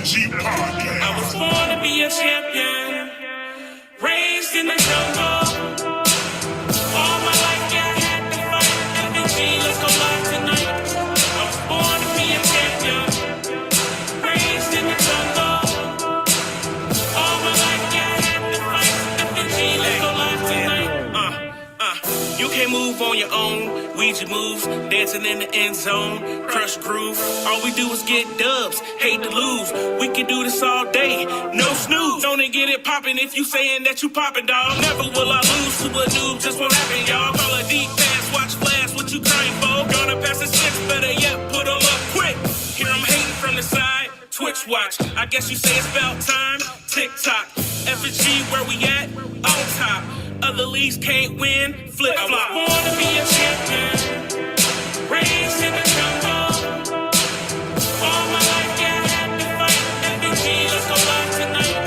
FNG Podcast. I was born to be a champion, raised in the jungle. All my life, yeah, I had to fight. FNG, let's go live tonight. I was born to be a champion, raised in the jungle. All my life, yeah, I had to fight. FNG, let's go live tonight. You can't move on your own. Ouija moves, dancing in the end zone, crush groove. All we do is get dubs, hate to lose. We can do this all day, no snooze. Don't get it poppin' if you saying that you poppin', dog. Never will I lose to a noob, just won't happen, y'all. Call a deep pass, watch flash, what you crying for? Gonna pass the six, better yet, put 'em up quick. Hear 'em hating from the side, Twitch watch. I guess you say it's about time, TikTok. FNG, where we at? On top. Other leagues can't win, flip flop. I was born to be a champion, raised in the jungle. All my life, yeah, I had to fight. FNG, let's go live tonight.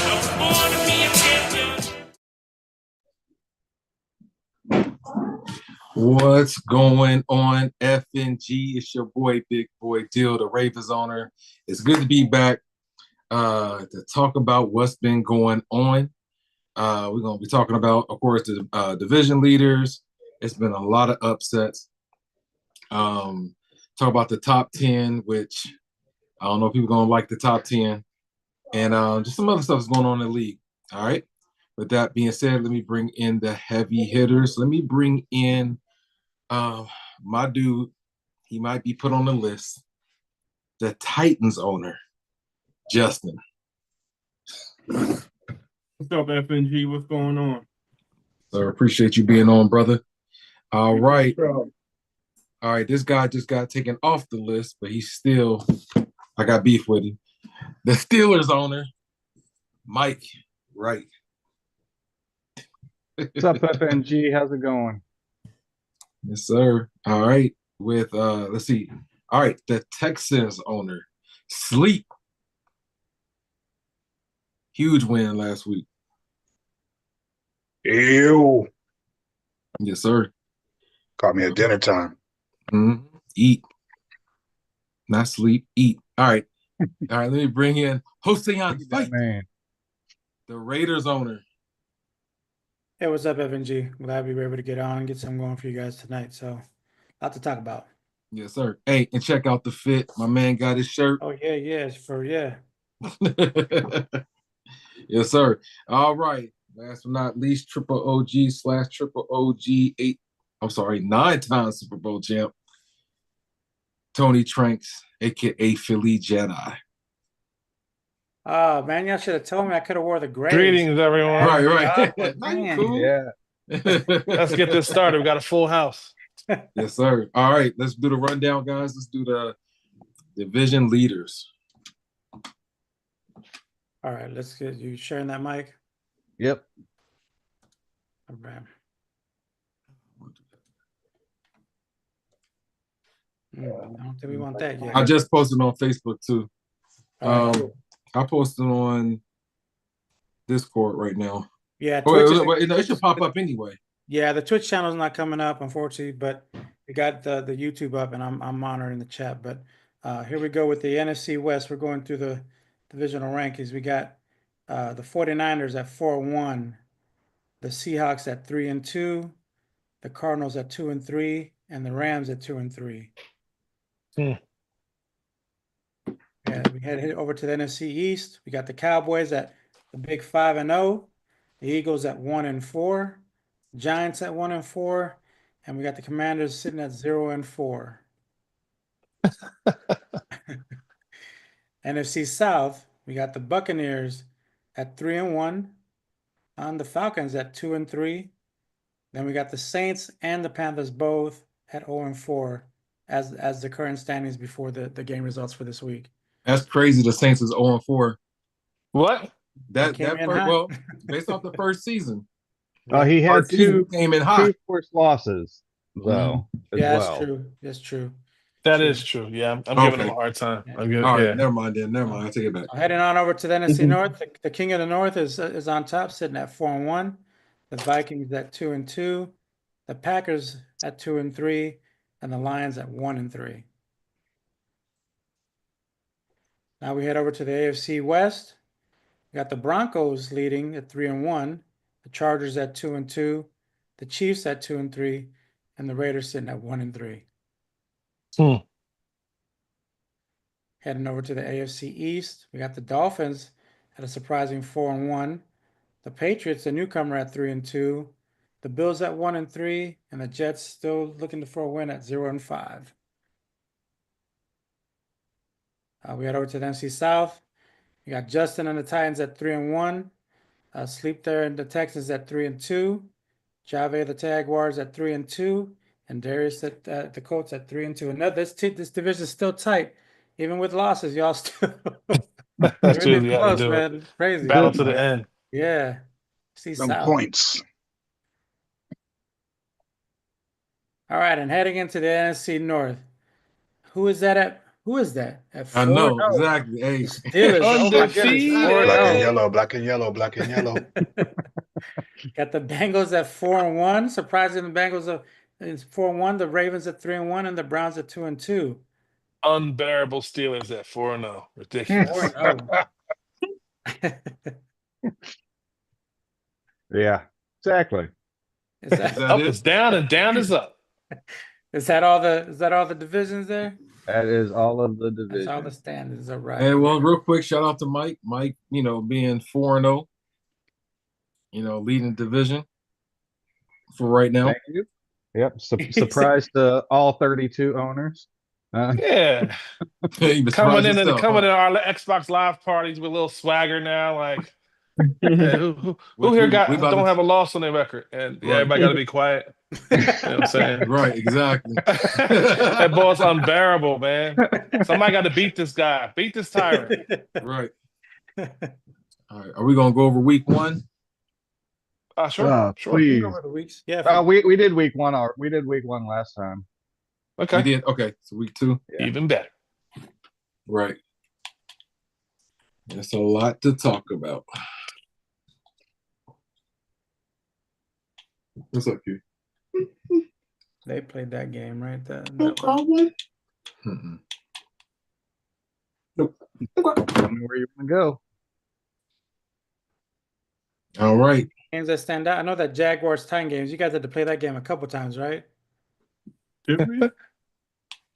I was born to be a champion. What's going on, FNG? It's your boy, Big Boy Dill, the Ravens owner. It's good to be back to talk about what's been going on. We're going to be talking about, of course, the division leaders. It's been a lot of upsets. Talk about the top 10, which I don't know if people are going to like the top 10. And just some other stuff that's going on in the league. All right. With that being said, let me bring in the heavy hitters. Let me bring in my dude. He might be put on the list. The Titans owner, Justin. What's up, FNG? What's going on? So appreciate you being on, brother. All right. All right, this guy just got taken off the list, but he's still, I got beef with him. The Steelers owner, Mike Wright. What's up, FNG? How's it going? Yes, sir. All right. With, let's see. All right, the Texans owner, Sleep. Huge win last week. Ew. Yes, sir. Caught me at dinner time. Mm-hmm. Eat. Not sleep, eat. All right. All right, let me bring in Hossein Fight, Man. the Raiders owner. Hey, what's up, FNG? Glad we were able to get on and get something going for you guys tonight. So, a lot to talk about. Yes, sir. Hey, and check out the fit. My man got his shirt. Oh, yeah. Yes, sir. All right. Last but not least, Triple OG / Triple OG 9-time Super Bowl champ, Tony Tranks, aka Philly Jedi. Oh, man, y'all should have told me. I could have wore the gray. Greetings, everyone. Right. Man. Cool. Yeah. Let's get this started. We got a full house. Yes, sir. All right, let's do the rundown, guys. Let's do the division leaders. All right, let's get you sharing that mic. Yep. All right. I don't think we want that yet. I just posted on Facebook too. All right, cool. I posted on Discord right now. Yeah, Twitch It should pop up anyway. Yeah, the Twitch channel is not coming up, unfortunately, but we got the YouTube up, and I'm monitoring the chat. But here we go with the NFC West. We're going through the divisional rankings. We got the 49ers at 4-1, the Seahawks at 3-2, the Cardinals at 2-3, and the Rams at 2-3. Yeah, we head over to the NFC East. We got the Cowboys at the big 5-0, the Eagles at 1-4. Giants at 1-4, and we got the Commanders sitting at 0-4. NFC South, we got the Buccaneers at 3-1, on the Falcons at 2-3. Then we got the Saints and the Panthers both at 0-4 as the current standings before the game results for this week. That's crazy. The Saints is 0-4. What? That well, based off the first season. He had two came in hot. forced losses, though. Yeah, as that's well. true. That's true. That is true. Yeah, I'm giving him a hard time. Yeah. I'm giving, All right, yeah. never mind. I take it back. Heading on over to the NFC North, the king of the North is on top, sitting at 4-1. The Vikings at 2-2. The Packers at 2-3, and the Lions at 1-3. Now we head over to the AFC West. We got the Broncos leading at 3-1, the Chargers at 2-2, the Chiefs at 2-3, and the Raiders sitting at 1-3. Hmm. Heading over to the AFC East, we got the Dolphins at a surprising 4-1, the Patriots, a newcomer, at 3-2, the Bills at 1-3, and the Jets still looking for a win at 0-5. We head over to the NFC South. You got Justin and the Titans at 3-1. Sleep there and the Texans at 3-2. Jave the Jaguars at 3-2, and Darius at the Colts at 3-2. And this division is still tight, even with losses. Y'all still That's really usually how you close, do man. it. Crazy. Battle to the end. Yeah. See Them South. points. All right, and heading into the NFC North. Who is that at? Who is that? At 4-0. I know exactly. Hey, Steelers. Oh my goodness. Undefeated. Black and 4-0. yellow, black and yellow, black and yellow. Got the Bengals at 4-1. Surprising, the Bengals are 4-1. The Ravens at 3-1, and the Browns at 2-2. Unbearable Steelers at 4-0. Ridiculous. 4-0. Yeah, exactly. Is that, Is that Up it? is down and down is up. is that all the divisions there? That is all of the That's all the division. standings. All right. Hey, well, real quick, shout out to Mike. Mike, being 4-0, leading the division for right now. Thank you. Yep. Surprise to all 32 owners. Yeah. Hey, you Coming surprised in yourself, coming in huh? our Xbox Live parties with a little swagger now. Like, yeah, who We here about don't to- have a loss on their record? And yeah, Right. everybody got to be quiet. You know what I'm saying? Right, exactly. That ball's unbearable, man. Somebody got to beat this guy. Beat this tyrant. Right. All right. Are we gonna go over week 1? Sure. Please. Over the weeks. Yeah. We did week one. We did week one last time. Okay. We did. Okay, so week 2. Yeah. Even better. Right. There's a lot to talk about. What's up, Q? They played that game, right? Mm-mm. Tell me where you want to go. All right. Games that stand out. I know that Jaguars Titan games. You guys had to play that game a couple times, right? Did we?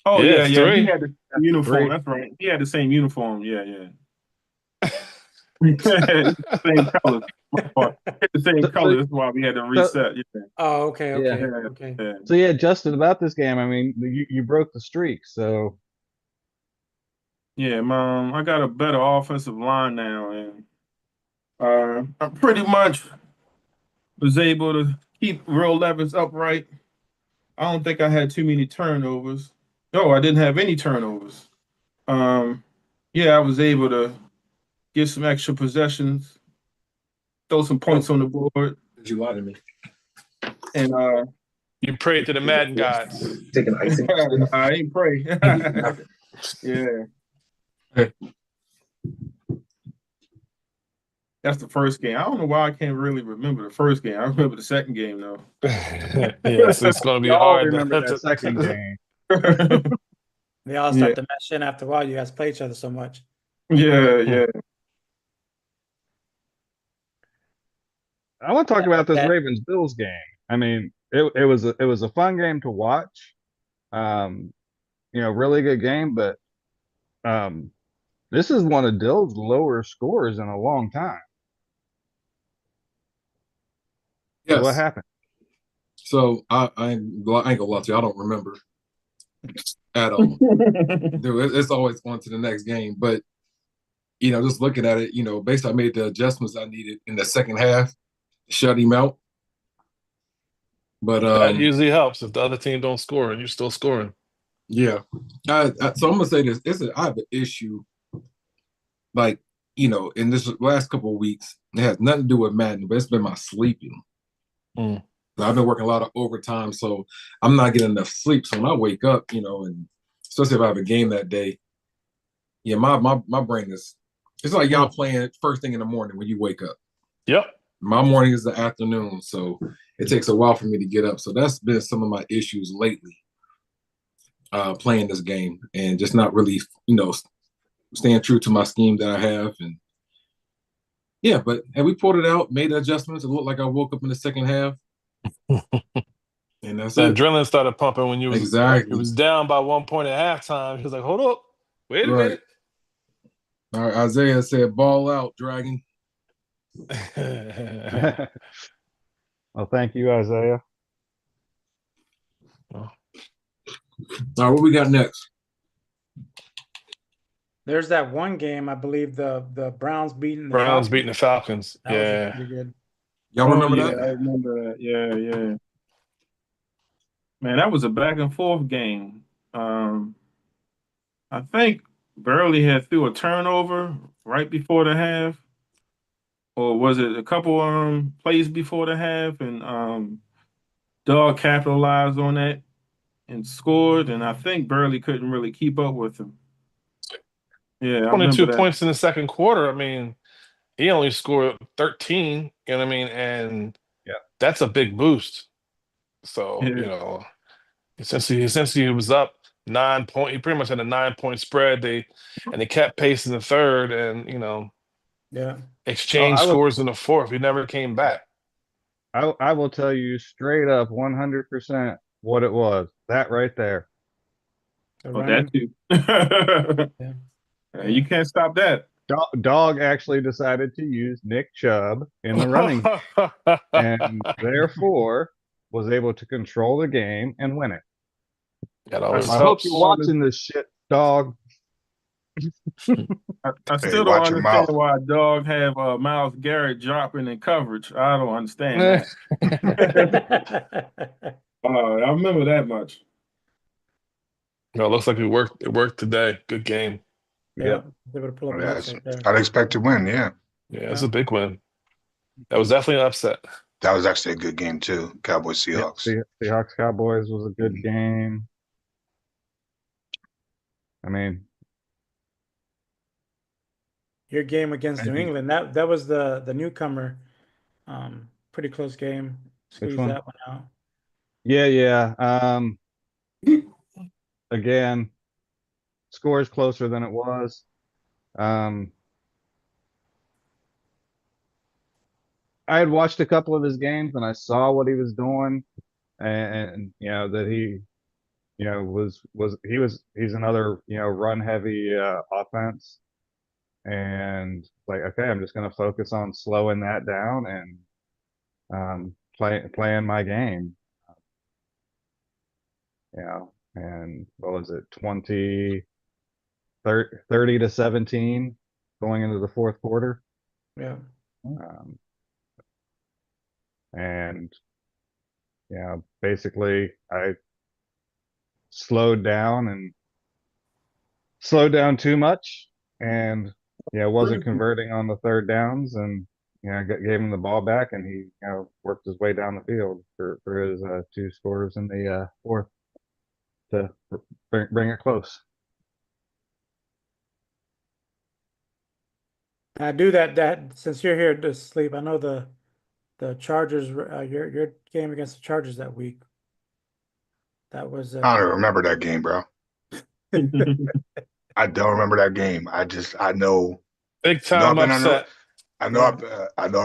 Oh Yeah, yeah. three. He had the uniform. Three. That's right. He had the same uniform. Yeah. Same color. The same color. That's why we had to reset. Yeah. Oh, okay. Yeah. Okay. Yeah. So yeah, Justin, about this game, I mean, you broke the streak. So Yeah, Mom. I got a better offensive line now, and I pretty much was able to keep real levers upright. I don't think I had too many turnovers. No, I didn't have any turnovers. Yeah, I was able to get some extra possessions, throw some points on the board, Did you lie to me? and You prayed to the Madden gods. Taking icing. I ain't pray. Yeah. Hey. That's the first game. I don't know why I can't really remember the first game. I remember the second game though. Yes, it's going to be y'all hard. remember that second game. They all start Yeah. to mesh in after a while. You guys play each other so much. Yeah. I want to talk about this That- Ravens Bills game. I mean, it was a fun game to watch. Really good game, but this is one of Dill's lower scores in a long time. So Yes. what happened? So I ain't gonna lie to you. I don't remember at all. Dude, it's always on to the next game. But just looking at it, basically I made the adjustments I needed in the second half, shut him out. But That usually helps if the other team don't score and you're still scoring. yeah. So I'm gonna say this. I have an issue, like, in this last couple of weeks. It has nothing to do with Madden, but it's been my sleeping. Mm. I've been working a lot of overtime, so I'm not getting enough sleep. So when I wake up, and especially if I have a game that day, yeah, my brain is, it's like y'all playing first thing in the morning when you wake up. Yep. My morning is the afternoon, so it takes a while for me to get up. So that's been some of my issues lately, playing this game and just not really, staying true to my scheme that I have, and yeah, but and we pulled it out, made adjustments. It looked like I woke up in the second half, and that's The it. adrenaline started pumping when it Exactly. was down by 1 point at halftime. He was like, "Hold up, wait a Right. All right, Isaiah said, "Ball out, Dragon." minute." Well, thank you, Isaiah. All right, what we got next? There's that one game, I believe the Browns beating the Browns Falcons. beating the Falcons. That was Yeah. pretty good. Y'all remember yeah, that? I remember that. Yeah. Man, that was a back and forth game. I think Burley had threw a turnover right before the half, or was it a couple plays before the half, and Dog capitalized on that and scored, and I think Burley couldn't really keep up with him. Yeah, I remember 22 that. points in the second quarter. I mean, he only scored 13, you know what I mean? And Yeah. that's a big boost. So, Yeah. you know, essentially he was up 9 point. He pretty much had a 9 point spread. They kept pace in the third and, you know, Yeah. exchanged scores in the fourth. He never came back. I will tell you straight up 100% what it was. That right there. The Oh, running. that too. Yeah. You can't stop that. Dog actually decided to use Nick Chubb in the running game, and therefore was able to control the game and win it. That always I hope helps. you're watching this shit, Dog. I still don't watch your understand mouth. why Dog have Miles Garrett dropping in coverage. I don't understand that. I remember that much. No, it looks like it worked. It worked today. Good game. Yeah. They would pull up an Yeah, upset there. unexpected win. Yeah, Yeah, it's a big win. That was definitely an upset. that was actually a good game too. Cowboys Seahawks. Seahawks Cowboys was a good game. I mean, Your game against New Maybe. England, that was the newcomer. Pretty close game. Squeeze one? that one out. yeah. Again, score is closer than it was. I had watched a couple of his games and I saw what he was doing, and you know that he, you know, he's another, you know, run heavy offense, and like, okay, I'm just going to focus on slowing that down and playing my game. You know, and what was it, 30 to 17 going into the fourth quarter. Yeah. And you know, basically I slowed down too much, and you know, wasn't converting on the third downs, and you know, gave him the ball back, and he, you know, worked his way down the field for his two scores in the fourth to bring it close. I do that since you're here to sleep. I know the Chargers. Your game against the Chargers that week. That was. I don't remember that game, bro. I don't remember that game. I know. Big time upset. I know I've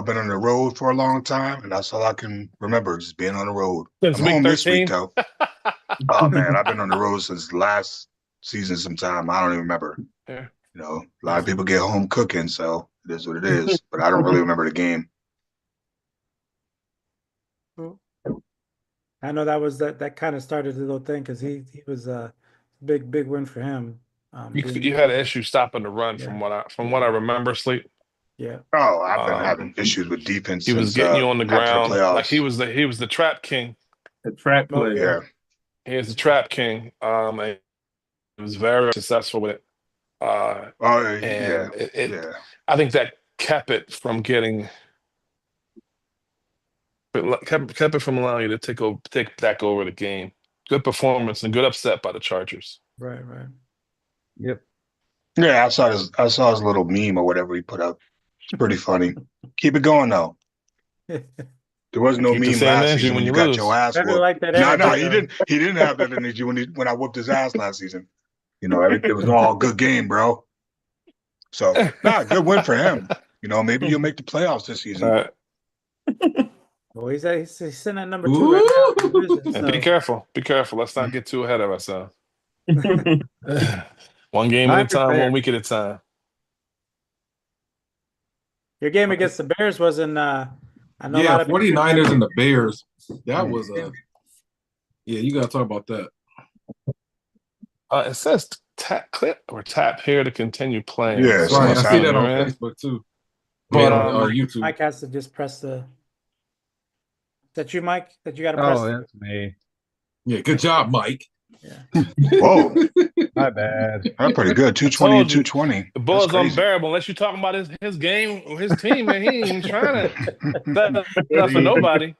been on the road for a long time, and that's all I can remember, just being on the road. Since I'm week home 13. this week though. Oh man, I've been on the road since last season sometime. I don't even remember. Yeah. You know, a lot of people get home cooking, so it is what it is. But I don't really remember the game. I know that kind of started the little thing because he was a big win for him. You had an issue stopping the run from what I remember. Sleep. Yeah. Oh, I've been having issues with defense. He was getting you on the ground like he was the trap king. The trap player. Yeah. He is the trap king. And he was very successful with it. I think that kept it from getting. Kept it from allowing you to take back over the game. Good performance and good upset by the Chargers. Right. Yep. Yeah, I saw his little meme or whatever he put up. It's pretty funny. Keep it going though. There was no meme last season when you got your ass whooped. Like that No, he didn't. He didn't have that energy when I whooped his ass last season. You know, it was all good game, bro. So, good win for him. You know, maybe you'll make the playoffs this season. Well, he's sitting at number 2 right now. Division, so. Be careful. Be careful. Let's not get too ahead of ourselves. One game at a time, 1 week at a time. Your game against the Bears was in I know a lot of 49ers and the Bears. That was you gotta talk about that. It says tap here to continue playing. Yeah, right. I see that on Facebook too. But YouTube. Mike has to just press the. Is that you, Mike? That you got to press? Oh, that's me. Yeah, good job, Mike. Yeah. Whoa, my bad. That's pretty good. 220 and 220. The ball's unbearable unless you're talking about his game or his team, man. He ain't even trying to that for nobody.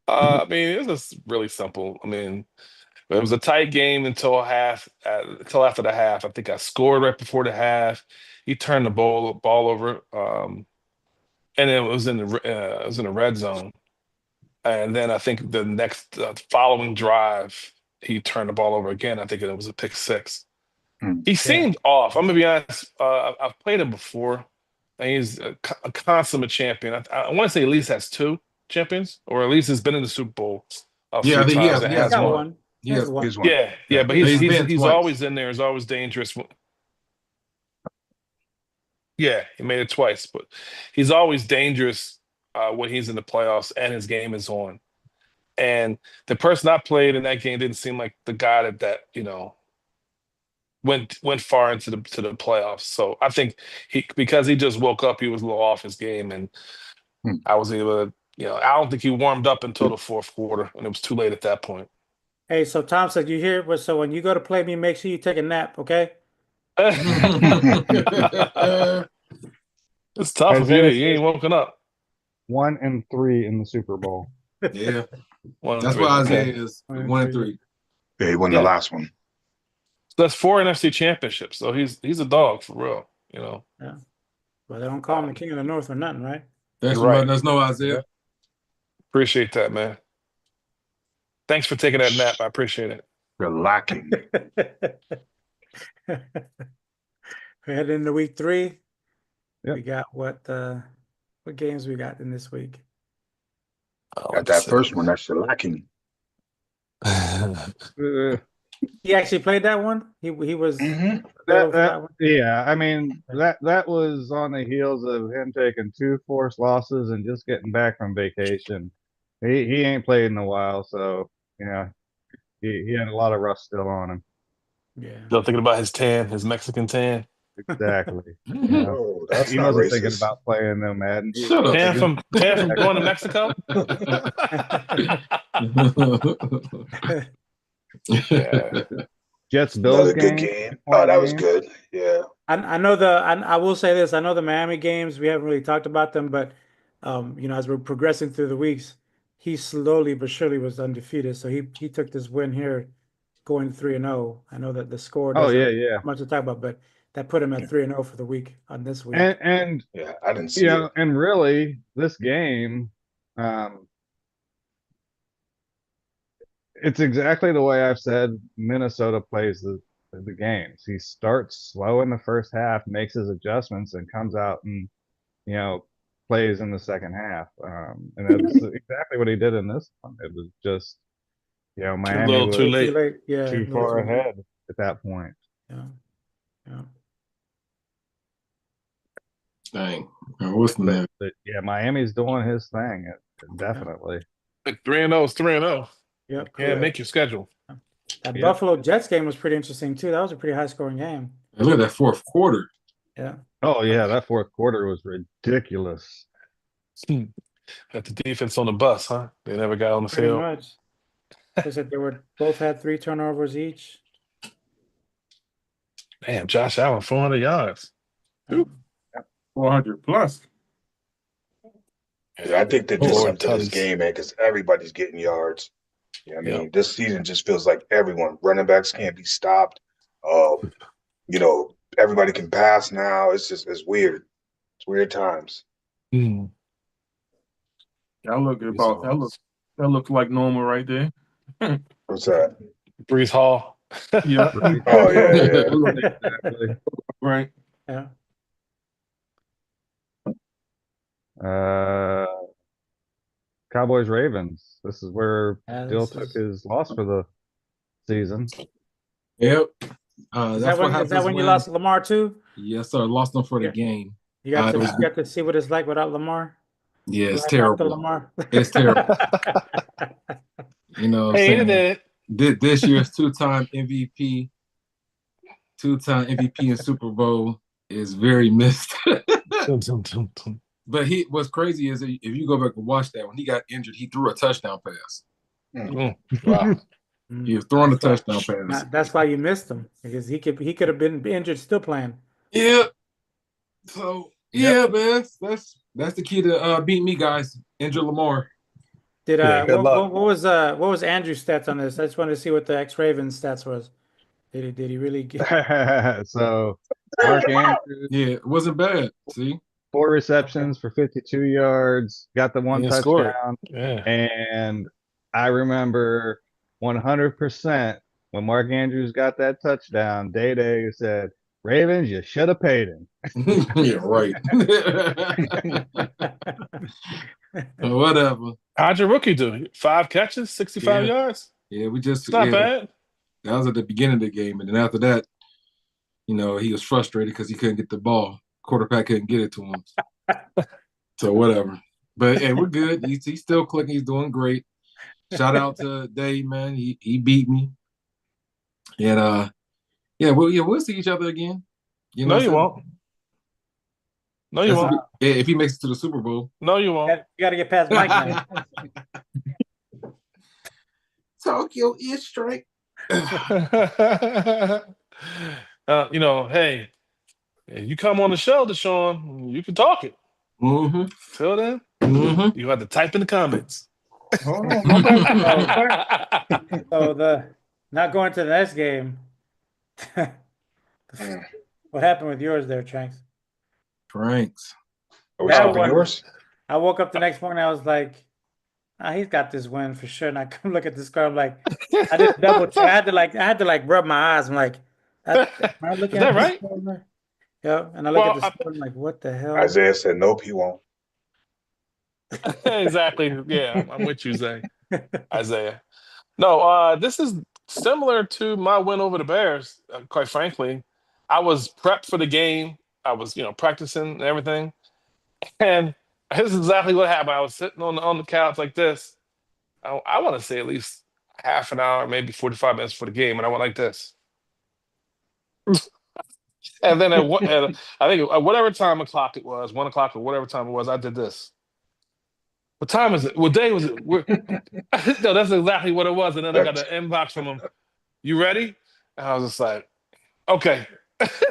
I mean, it was just really simple. I mean, it was a tight game until after the half. I think I scored right before the half. He turned the ball over, and it was in the red zone. And then I think the next following drive, he turned the ball over again. I think it was a pick 6. He seemed off. I'm gonna be honest. I've played him before, and he's a consummate champion. I want to say at least has 2 champions, or at least has been in the Super Bowl. I think he has one. He's one. Yeah, but he's always in there. He's always dangerous. Yeah, he made it twice, but he's always dangerous when he's in the playoffs and his game is on. And the person I played in that game didn't seem like the guy that went far into the playoffs. So I think because he just woke up, he was a little off his game, and I was able to. I don't think he warmed up until the 4th quarter, and it was too late at that point. Hey, so Tom said you hear it. So when you go to play me, make sure you take a nap, okay? It's tough if you ain't woken up. 1-3 in the Super Bowl. Yeah, that's what Isaiah is. 1-3. Yeah, he won the last one. So that's 4 NFC championships. So he's a dog for real. Yeah. Well, they don't call him the king of the North or nothing, right? Thanks for letting us know, Isaiah. Appreciate that, man. Thanks for taking that nap. I appreciate it. You're lacking. We're heading into week 3. Yep. We got what games we got in this week? Got that first one. That's lacking. He actually played that one. He was that one? Yeah. I mean that was on the heels of him taking 2 forced losses and just getting back from vacation. He ain't played in a while, so he had a lot of rust still on him. Yeah. Still thinking about his Mexican tan. Exactly. Oh, that's he not wasn't racist. Thinking about playing no Madden. Tan from going to Mexico. Jets Bills Another good game. Oh, that was good. Yeah. I know I will say this. I know the Miami games. We haven't really talked about them, but as we're progressing through the weeks, he slowly but surely was undefeated. So he took this win here, going 3-0. I know that the score doesn't have much to talk about, but that put him at 3-0 for the week on this week. And yeah, I didn't see it. And really, this game, it's exactly the way I've said Minnesota plays the games. He starts slow in the first half, makes his adjustments, and comes out and plays in the second half. And that's exactly what he did in this one. It was just Miami was too late. too far ahead at that point. Yeah. Dang. What's the name? Yeah, Miami's doing his thing. Definitely. 3-0 is 3-0. Yep. Yeah, make your schedule. That Buffalo Jets game was pretty interesting too. That was a pretty high scoring game. And look at that 4th quarter. Yeah. Oh yeah, that 4th quarter was ridiculous. Got the defense on the bus, huh? They never got on the Pretty field. much. They said they both had 3 turnovers each. Damn, Josh Allen, 400 yards. 400 plus. Yeah, I think they did something to this game, man, because everybody's getting yards. I mean, this season just feels like everyone. Running backs can't be stopped. Everybody can pass now. It's weird. It's weird times. That look like normal right there. What's that? Brees Hall. Yeah. Right. Oh yeah. Exactly. Right. Yeah. Uh, Cowboys Ravens. This is where Yeah, Dill this took is. his loss for the season. Yep. Is That's what that happens when you when. lost Lamar too? Yes, sir. Lost them for the Yeah. game. You got It to was, you got to see what it's like without Lamar. yeah, it's Right after terrible. Lamar. It's terrible. You know what I'm Hated saying? it. This year's two-time MVP in Super Bowl is very missed. But what's crazy is if you go back and watch that, when he got injured, he threw a touchdown pass. Wow. He was throwing a That's why- touchdown pass. That's why you missed him, because he could have been injured still playing. Yeah. So yeah, man, that's the key to beat me, guys. Injure Lamar. Did Yeah, good luck. what was Andrew's stats on this? I just wanted to see what the ex-Ravens stats was. Did he really get So Mark Andrews, Yeah, it wasn't bad. See, 4 receptions for 52 yards, got the He one didn't score it. touchdown. Yeah. And I remember 100% when Mark Andrews got that touchdown, Day said, Ravens, you should have paid him. yeah, right. Whatever. How'd your rookie do? 5 catches, 65 Yeah. yards? Yeah, we just It's not bad. that was at the beginning of the game, and then after that, he was frustrated because he couldn't get the ball. Quarterback couldn't get it to him. So whatever. But hey, we're good. He's still clicking. He's doing great. Shout out to Dave, man. He beat me. And we'll see each other again. No, you won't. No, you won't. If he makes it to the Super Bowl. No, you won't. You got to get past Mike now. Tokyo is straight. Hey, you come on the show, Deshaun, you can talk it. Mm-hmm. Till then, Mm-hmm. you have to type in the comments. Hold on. So not going to the next game. What happened with yours there, Tranks? Franks. Are we That skipping one- yours? I woke up the next morning. I was like, he's got this win for sure. And I come look at the score. I'm like, I just double check. I had to rub my eyes. I'm like, am I looking Is that at right? the score? Yeah. And I look at Well, the score. I'm like, what the hell? Isaiah said nope, he won't. Exactly. Yeah, I'm with you, Zay. Isaiah. No, this is similar to my win over the Bears. Quite frankly, I was prepped for the game. I was, practicing and everything. And this is exactly what happened. I was sitting on the couch like this. I want to say at least half an hour, maybe 45 minutes for the game, and I went like this. And then I think at whatever time o'clock it was, 1 o'clock or whatever time it was, I did this. What time is it? What day was it? No, that's exactly what it was. And then I got an inbox from him. You ready? And I was just like, okay.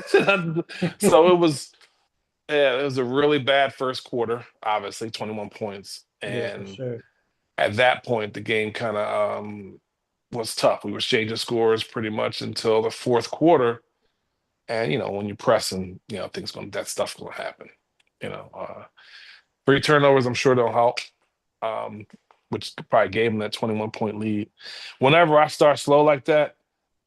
So it was a really bad first quarter, obviously, 21 points. And for sure. at that point, the game kind of was tough. We were changing scores pretty much until the fourth quarter. And, when you press and, that stuff's going to happen. 3 turnovers, I'm sure don't help, which probably gave them that 21-point lead. Whenever I start slow like that,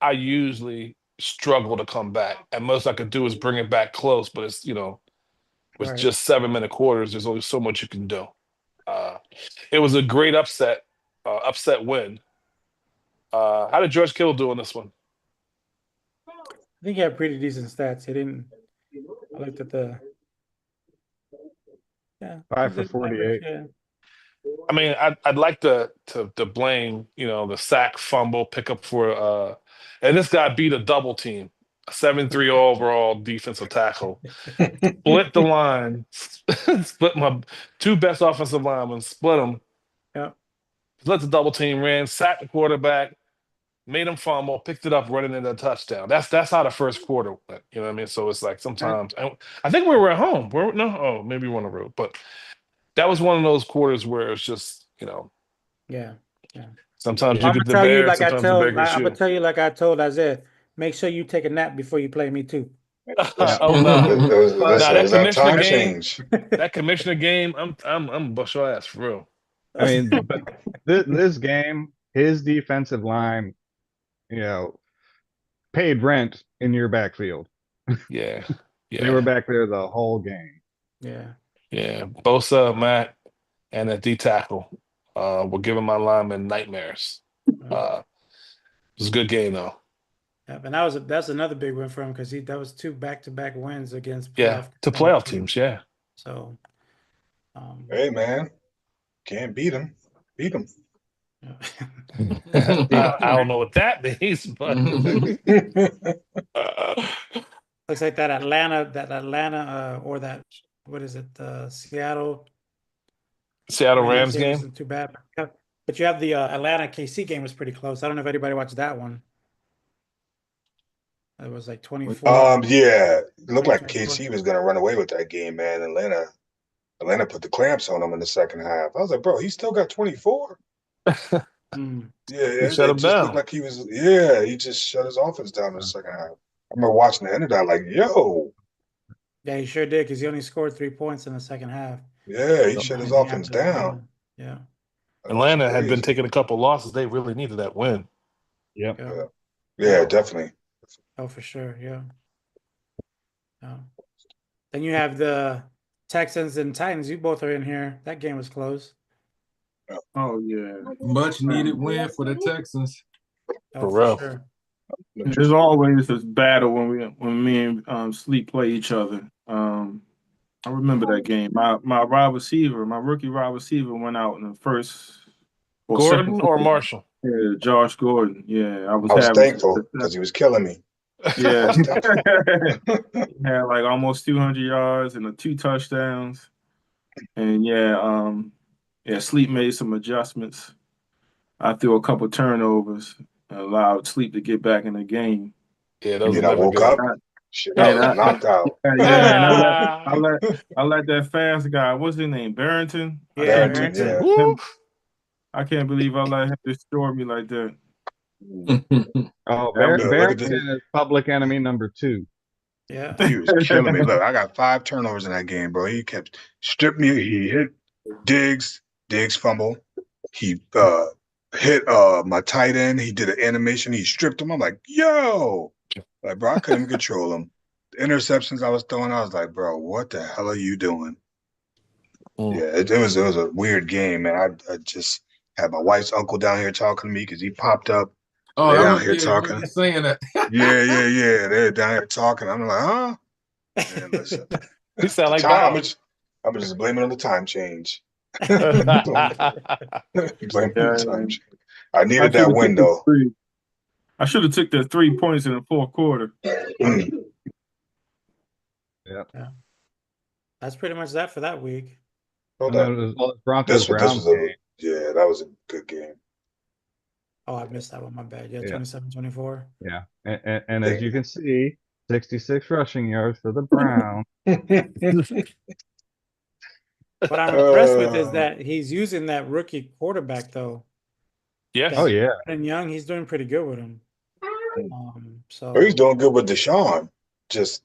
I usually struggle to come back. And most I could do is bring it back close, but it's, with Right. just 7-minute quarters, there's only so much you can do. It was a great upset win. How did George Kittle do on this one? I think he had pretty decent stats. He didn't. I looked at the. Yeah. 5 for 48. Yeah. I mean, I'd like to blame, the sack, fumble, pickup for and this guy beat a double team, a 7-3 overall defensive tackle. Split the line, split my 2 best offensive linemen, split them. Yeah. Let the double team, ran, sacked the quarterback, made him fumble, picked it up, running into a touchdown. That's how the first quarter went. You know what I mean? So it's like sometimes I think we were at home. Maybe we were on the road, but that was one of those quarters where it's just, Yeah. sometimes I'm you get gonna the tell you bear, like sometimes the bear gets I'm you. gonna tell you like I told Isaiah. Make sure you take a nap before you play me too. Oh no! Listen, that it's our commissioner time game- change. That commissioner game, I'm bust your ass for real. I mean, but this game, his defensive line, paid rent in your backfield. Yeah. They were Yeah. back there the whole game. Yeah. Yeah. Bosa, Matt, and a D tackle were giving my linemen nightmares. Yeah. It was a good game though. Yeah, and that's another big win for him because that was 2 back-to-back wins against Yeah. playoff To contenders. playoff teams, yeah. So, Hey man, can't beat him. Beat him. I don't know what that means, but looks like that Atlanta, or that, what is it, Seattle Seattle Rams Rams game game. wasn't too bad. But you have the Atlanta KC game was pretty close. I don't know if anybody watched that one. It was like 24. Yeah, it looked like 24. KC was gonna run away with that game, man. Atlanta put the clamps on him in the second half. I was like, bro, he still got 24. Mm. Yeah, He shut it him just looked down. like he was. Yeah, he just shut his offense down in the second half. I remember watching the end of that, like, yo, Yeah, he sure did because he only scored 3 points in the second half. yeah, he Didn't shut do his anything offense after that. down. Yeah. That was Atlanta had been crazy. taking a couple losses. They really needed that win. Yep. Yeah. Yeah, Yeah. definitely. Oh, for sure. Yeah. Yeah. Then you have the Texans and Titans. You both are in here. That game was close. Oh yeah. Much needed win for the Texans. Oh, For for real. sure. There's always this battle when me and Sleep play each other. I remember that game. My rookie wide receiver went out in the first or second Gordon or quarter. Marshall? Yeah, Josh Gordon. Yeah, I was I was having thankful because he was killing me. yeah. I was thankful. He had like almost 200 yards and 2 touchdowns. And Sleep made some adjustments. I threw a couple turnovers, allowed Sleep to get back in the game. Yeah, those are And I never woke good. up. Shit, I And was I, knocked out. and Ah, I let that fast guy. What's his name? Barrington. Yeah, Barrington, Barrington. yeah. woo. I can't believe I let him destroy me like that. Oh, That was Look at this. Barrington is public enemy number 2. Yeah. He was killing me. Look, I got 5 turnovers in that game, bro. He kept stripping me. He hit Diggs fumble. He hit my tight end. He did an animation. He stripped him. I'm like, yo, like, bro, I couldn't even control him. The interceptions I was throwing, I was like, bro, what the hell are you doing? Mm. Yeah, it was a weird game, man. I just had my wife's uncle down here talking to me because he popped up. Oh, They're I down remember, here yeah, I remember talking. you saying that. Yeah. They're down here talking. I'm like, huh? Man, listen. He sound The like time, Bob. I'm just blaming on the time change. Blame on the time change. I I needed should that have win took the though. 3. I should have took the 3 points in the fourth quarter. Yep. Yeah. That's pretty much that for that week. Hold And then up. it was the Broncos Browns game. That was a good game. Oh, I missed that one. My bad. Yeah, Yeah. 27-24. Yeah. And as you can see, 66 rushing yards for the Browns. What I'm impressed with is that he's using that rookie quarterback though. Yes. Oh yeah. And Young, he's doing pretty good with him. Oh, he's doing good with Deshaun. Just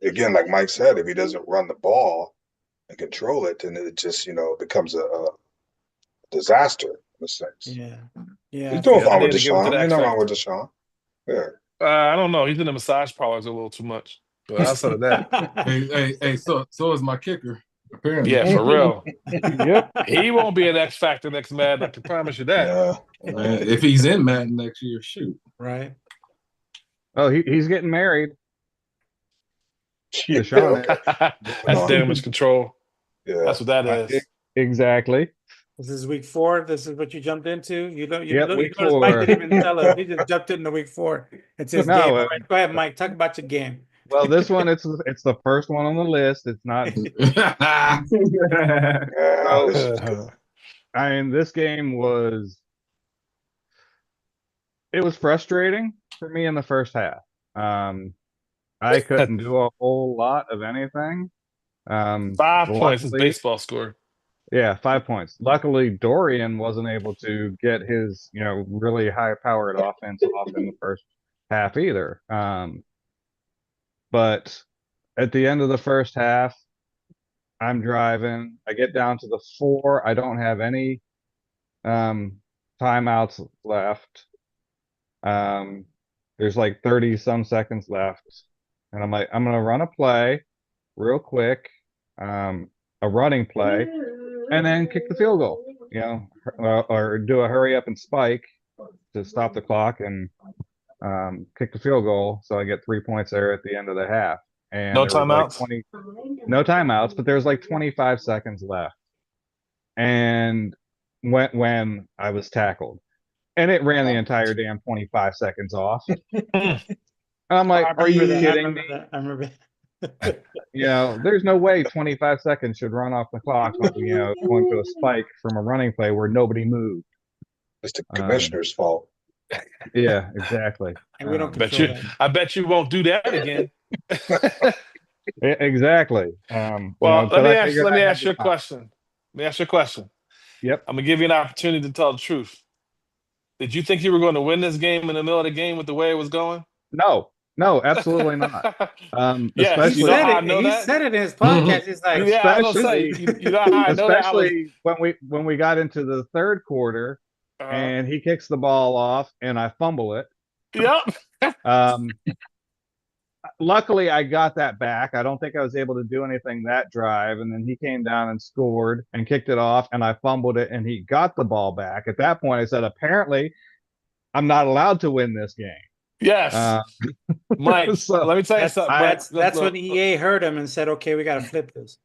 again, like Mike said, if he doesn't run the ball and control it, then it just becomes a disaster in a sense. Yeah. Yeah. He's doing Yeah, fine they with had to give it to the Deshaun. Ain't X nothing wrong with Factor. Deshaun. Yeah. I don't know. He's in the massage parlors a little too much. But outside of that, hey, so is my kicker, apparently. yeah, for real. Yep. He won't be an X Factor next Madden. I can promise you that. Yeah. Man, if he's in Madden next year, shoot. Right. Oh, he's getting married. Yeah. Deshaun is. That's on. damage control. Yeah. That's what that is. Exactly. This is week 4. This is what you jumped into. You Yep, notice week Mike 4. didn't even tell us. He just jumped into week 4. It's his No, game. All right, go ahead, Mike. Talk about your game. Well, this one it's the first one on the list. It's not. Yeah, this is good. I mean, this game was. It was frustrating for me in the first half. I couldn't do a whole lot of anything. 5 points is Luckily, baseball score. yeah, 5 points. Luckily, Dorian wasn't able to get his, really high-powered offense off in the first half either. But at the end of the first half, I'm driving. I get down to the 4. I don't have any timeouts left. There's like 30 some seconds left. And I'm like, I'm gonna run a play real quick, a running play, and then kick the field goal, or do a hurry up and spike to stop the clock and kick the field goal. So I get 3 points there at the end of the half. And No there was like timeouts. no timeouts, but there was like 25 seconds left. And when I was tackled, and it ran the entire damn 25 seconds off. And I'm like, are you kidding me? I remember that. There's no way 25 seconds should run off the clock, going to a spike from a running play where nobody moved. It's the commissioner's fault. Yeah, exactly. And we don't Bet control you. that. I bet you won't do that again. Exactly. Well, but I let figured me I had ask you a to- question. Let me ask you a question. Yep. I'm gonna give you an opportunity to tell the truth. Did you think you were going to win this game in the middle of the game with the way it was going? No, absolutely not. Yes, He you know Especially, said how I it. know He that. said it in his podcast. He's like, Yeah, I was gonna say, especially, you know how I know that. I was, especially when we got into the third quarter and he kicks the ball off and I fumble it. yep. Luckily, I got that back. I don't think I was able to do anything that drive. And then he came down and scored and kicked it off, and I fumbled it, and he got the ball back. At that point, I said, apparently, I'm not allowed to win this game. Yes, Mike. So let me tell you something. that's when EA heard him and said, "Okay, we got to flip this."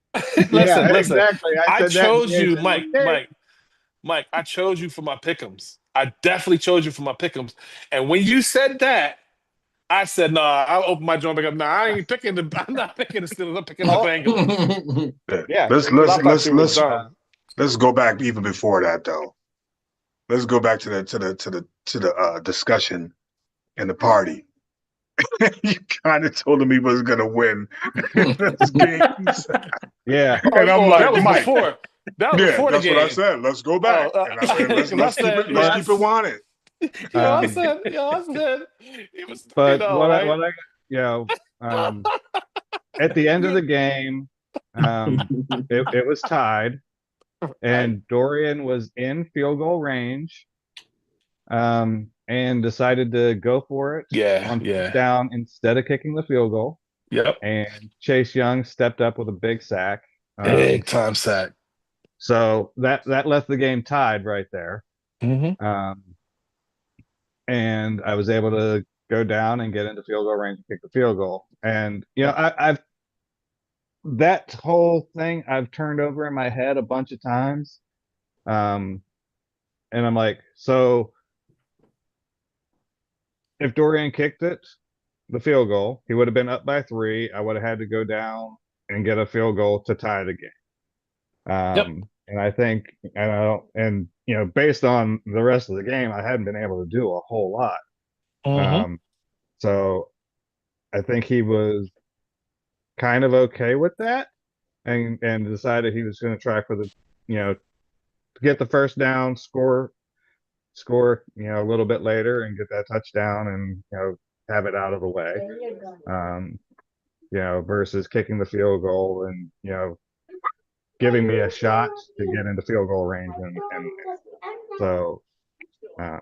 Listen. exactly. I said that, chose and you, said, Mike. okay. Mike. I chose you for my pick'ems. I definitely chose you for my pick'ems. And when you said that, I said, "No, I'll open my joint back up. No, I ain't picking the. I'm not picking the Steelers. I'm picking the Bengals." Yeah. Let's I thought you were dumb. let's go back even before that though. Let's go back to the discussion in the party. You kind of told him he was gonna win this games. Yeah. And I'm that was like, Mike. before. That was before the That's game. what I said. Let's go back. And let's keep it wanted. I said it was. But right? At the end of the game, it was tied, and Dorian was in field goal range, and decided to go for it on first down instead of kicking the field goal. Yep. And Chase Young stepped up with a big sack. Big time sack. So that left the game tied right there. Mm-hmm. And I was able to go down and get into field goal range and kick the field goal. And I've that whole thing I've turned over in my head a bunch of times. And I'm like, so if Dorian kicked it, the field goal, he would have been up by 3. I would have had to go down and get a field goal to tie the game. And I think, based on the rest of the game, I hadn't been able to do a whole lot. So I think he was kind of okay with that, and decided he was going to try for the, to get the first down, score, a little bit later and get that touchdown and, have it out of the way. Versus kicking the field goal and, giving me a shot to get into field goal range. And so, I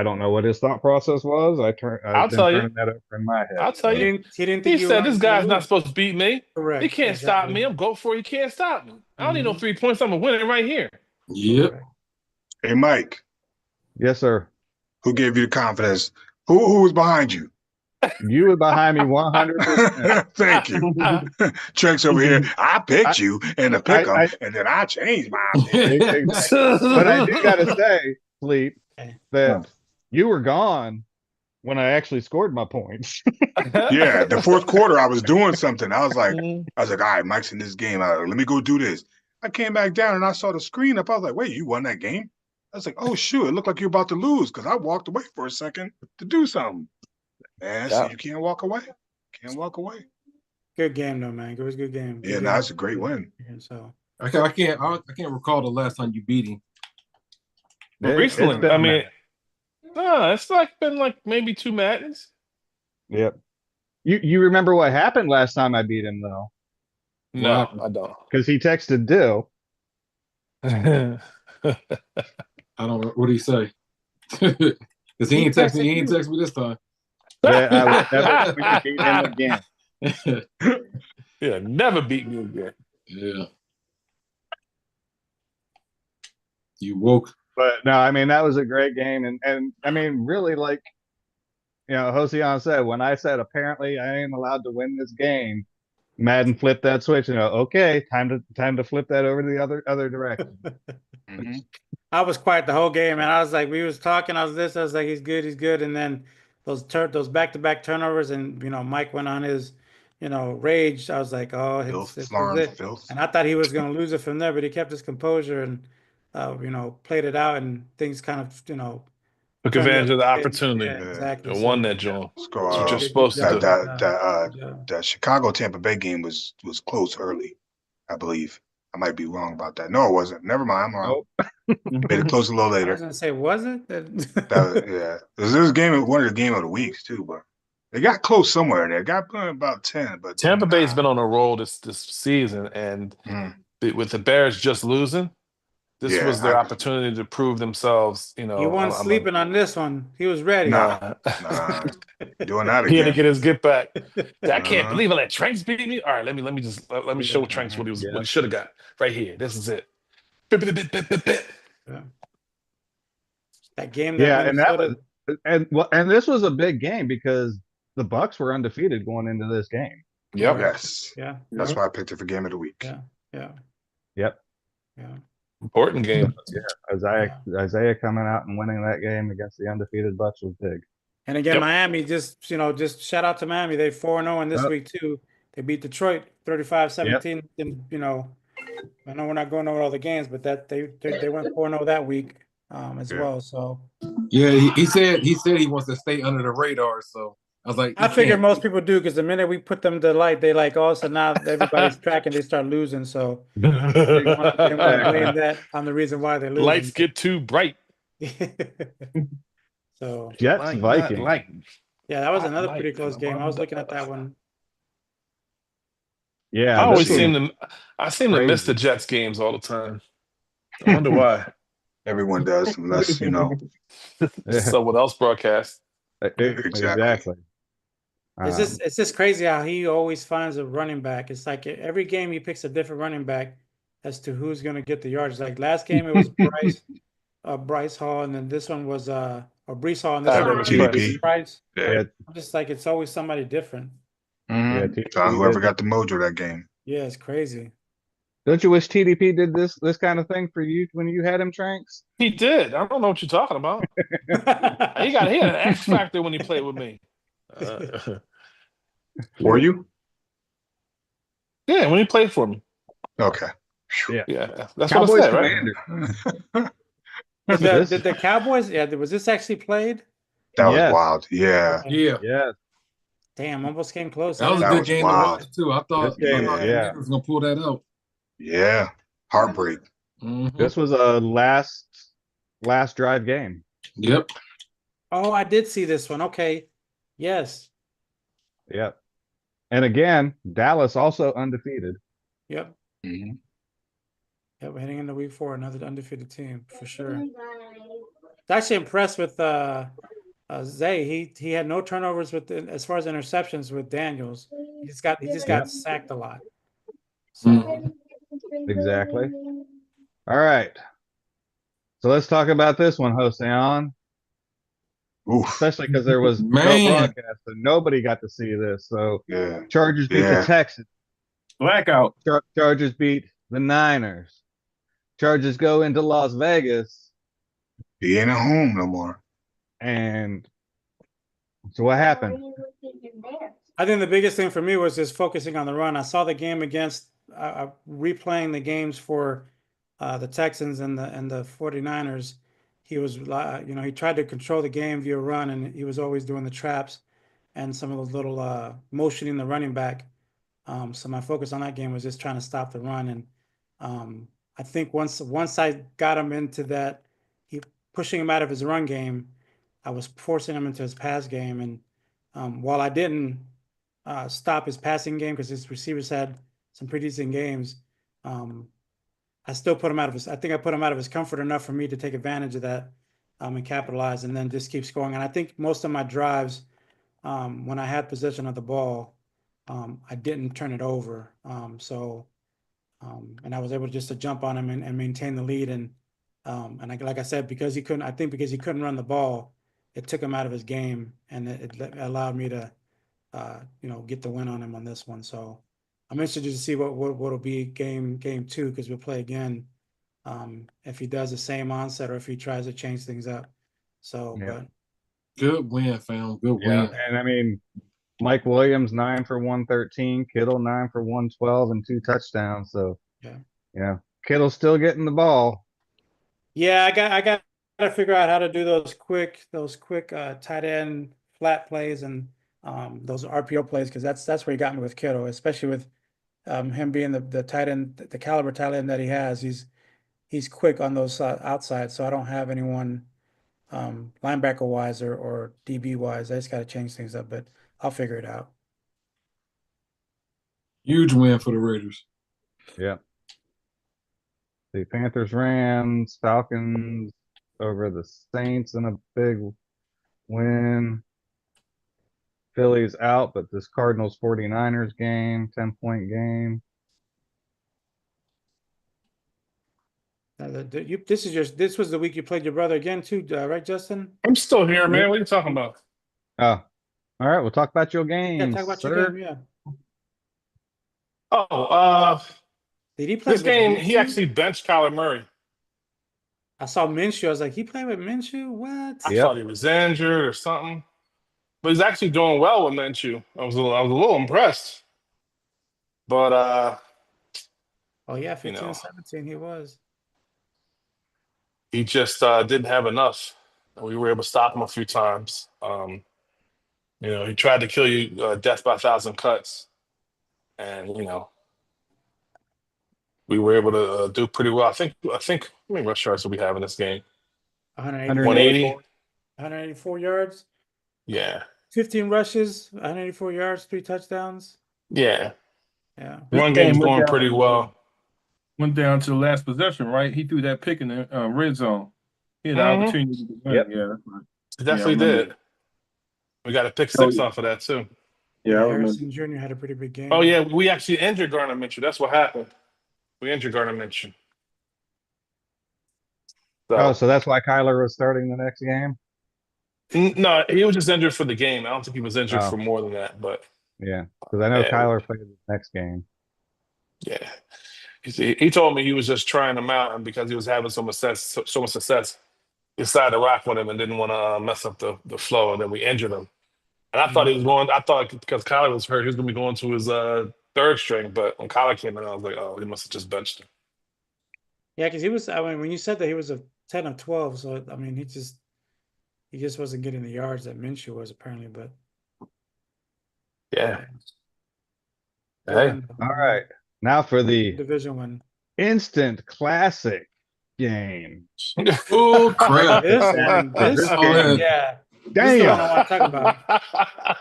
don't know what his thought process was. I've been turning that over in my head. I'll tell you. He didn't think He said, "This guy's not supposed to beat me. Correct. He can't stop me. I'm go for it. He can't stop me. I don't need no 3 points. I'm gonna win it right here." Yep. Hey, Mike. Yes, sir. Who gave you the confidence? Who was behind you? You were behind me 100%. Thank you. Trenk's over here. I picked you in the pick 'em, and then I changed my opinion. But I do gotta say, Sleep, that you were gone when I actually scored my points. Yeah, the fourth quarter, I was doing something. I was like, all right, Mike's in this game. Let me go do this. I came back down and I saw the screen up. I was like, wait, you won that game? I was like, oh, shoot, it looked like you're about to lose because I walked away for a second to do something. Man, so you can't walk away. Can't walk away. Good game, though, man. It was a good game. Yeah, that's a great win. And so I can't recall the last time you beat him. Recently, I mean, it's been like maybe 2 Maddens. Yep. You remember what happened last time I beat him though? No, I don't. Because he texted Dill. I don't. What did he say? Because he He ain't text texted me. He ain't you. text me this time. That I was never going to beat him again. Yeah, never beat me again. Yeah. You woke. But no, I mean that was a great game, and I mean really like Joseon said, when I said apparently I ain't allowed to win this game, Madden flipped that switch and okay, time to flip that over to the other direction. Mhm. I was quiet the whole game, and I was like, we was talking. I was like, he's good, and then those back-to-back turnovers, and Mike went on his, rage. I was like, oh, Filth, this is Florence, it. filth. And I thought he was going to lose it from there, but he kept his composure and, played it out, and things kind of, Took turned the advantage other of the way. Yeah, opportunity Yeah. exactly. and won So that joint. That's what Score. you're good supposed to That job, do. good that job, that uh good job. that Chicago Tampa Bay game was close early, I believe. I might be wrong about that. No, it wasn't. Never mind. I'm wrong. Nope. Made it close a little I was later. gonna say, was it? Yeah. This was one of the game of the weeks too, but they got close somewhere in there. Got about 10, but Tampa Bay's been on a roll this season, and mm, with the Bears just losing, this yeah, was their opportunity to prove themselves. He wasn't I'm a sleeping on this one. He was ready. nah, nah. doing that He had to again. get his get back. I can't Uh-huh. believe I let Tranks beat me. All right, let me show Tranks what Yeah. he should have got right here. This is it. Bit, bit, bit, bit, bit, bit. Yeah. That game that Yeah, and that Minnesota. was and this was a big game because the Bucks were undefeated going into this game. Yep. Right. Yes. Yeah. That's why I picked it for game of the week. Yeah. Yeah. Yep. Yeah. Important game. Isaiah coming out and winning that game against the undefeated Bucks was big. And again, Yep. Miami just shout out to Miami. They 4-0 in this Yep. week too. They beat Detroit 35-17. And I know we're not going over all the games, but that they went 4-0 that week as Yeah. well. So Yeah, he said he wants to stay under the radar. So I was like, I figure can't. most people do, because the minute we put them to light, they like all of a sudden now everybody's tracking, they start losing. So they want to blame that on the reason why they're losing. Lights get too bright. So Jets Not Vikings. like yeah, that was Hot another light. pretty close game. I was looking at that one. Yeah, I always this was seem to miss the crazy. Jets games all the time. I wonder why. Everyone does, unless Someone else broadcast. Exactly. It's just crazy how he always finds a running back. It's like every game he picks a different running back as to who's going to get the yards. Like last game it was Bryce Hall, and then this one was or Brees Hall, and this one was TDP. Price. Yeah. I'm just like, it's always somebody different. Mhm. TDP Whoever did. got the mojo that game. Yeah, it's crazy. Don't you wish TDP did this kind of thing for you when you had him, Tranks? He did. I don't know what you're talking about. He had an X factor when he played with me. Were you? Yeah, when he played for me. Okay. Yeah, that's Cowboys what I said, right? Commanders. Did the Cowboys? Yeah, was this actually played? That was Yes. wild. Yeah. Yeah, Yes. Damn, almost came close. that was a That good was game wild. to watch too. I thought This game, I was gonna pull that out. Yeah. Heartbreak. Mhm. This was a last drive game. Yep. Oh, I did see this one. Okay. Yes. Yep. And again, Dallas also undefeated. Yep. Mhm. Yep. We're heading into week 4, another undefeated team for sure. Actually impressed with Zay. He had no turnovers as far as interceptions with Daniels. He just got sacked a lot. So Exactly. All right. So let's talk about this one, Joseon. Oof. Especially because there was no Man. broadcast, so nobody got to see this. So Yeah. Chargers beat the Yeah. Texans. Blackout. Chargers beat the Niners. Chargers go into Las Vegas, He ain't at home no more. and so what happened? I think the biggest thing for me was just focusing on the run. I saw the game against replaying the games for the Texans and the 49ers. He was he tried to control the game via run, and he was always doing the traps and some of those little motioning the running back. So my focus on that game was just trying to stop the run, and I think once I got him into that, pushing him out of his run game, I was forcing him into his pass game, and while I didn't stop his passing game because his receivers had some pretty decent games, I still put him out of his. I think I put him out of his comfort enough for me to take advantage of that and capitalize, and then just keep scoring. And I think most of my drives, when I had possession of the ball, I didn't turn it over. And I was able just to jump on him and maintain the lead. And like I said, because he couldn't run the ball, it took him out of his game, and it allowed me to, get the win on him on this one. So I'm interested to see what'll be game two, because we'll play again. If he does the same onset or if he tries to change things up. So, Yeah. but Good win, fam. Good Yeah, win. and I mean, Mike Williams 9 for 113, Kittle 9 for 112 and 2 touchdowns. So yeah. Kittle's still getting the ball. Yeah, I got to figure out how to do those quick tight end flat plays and those RPO plays, because that's where he got me with Kittle, especially with him being the tight end, the caliber tight end that he has. He's quick on those outside, so I don't have anyone linebacker wise or DB wise. I just got to change things up, but I'll figure it out. Huge win for the Raiders. Yeah. The Panthers, Rams, Falcons over the Saints in a big win. Phillies out, but this Cardinals 49ers game, 10-point game. This was the week you played your brother again too, right, Justin? I'm still here, man. What are you talking about? Oh, all right. We'll talk about your Yeah, games, talk about sir. your game. Yeah. Oh, Did he play this with game, he Minshew? actually benched Kyler Murray. I saw Minshew. I was like, he playing with Minshew? What? I Yep. thought he was injured or something. But he's actually doing well with Minshew. I was a little impressed. But Oh yeah, 15 you know, and 17 he was. he just didn't have enough. We were able to stop him a few times. He tried to kill you death by 1,000 cuts. And we were able to do pretty well. I think how many rush yards do we have in this game? 180. 184 yards, Yeah. 15 rushes, 184 yards, 3 touchdowns. Yeah. Yeah. This Run game game's going pretty well. went down to the last possession, right? He threw that pick in the red zone. He had the Mhm. opportunity to win. Yep. Yeah, that's right. It definitely I remember. did. We got a pick Oh, 6 yeah. off of that too. Yeah, I remember. Harrison Jr. had a pretty big game. Oh yeah, we actually injured Gardner Minshew. That's what happened. We injured Gardner Minshew. So that's why Kyler was starting the next game? No, he was just injured for the game. I don't think he was injured Oh. for more than that. But Yeah, because I know yeah. Kyler played the next game. Yeah, he told me he was just trying him out, and because he was having so much success, he decided to rock with him and didn't want to mess up the flow. And then we injured him. And I thought he was going. I thought because Kyler was hurt, he was going to be going to his third string. But when Kyler came in, I was like, oh, he must have just benched him. Yeah, because he was. I mean, when you said that he was a 10 of 12, so I mean, he just wasn't getting the yards that Minshew was apparently. But Yeah. Hey. All right, now for the division one. instant classic game. Oh crap! This game, yeah. This is the one I want to talk about.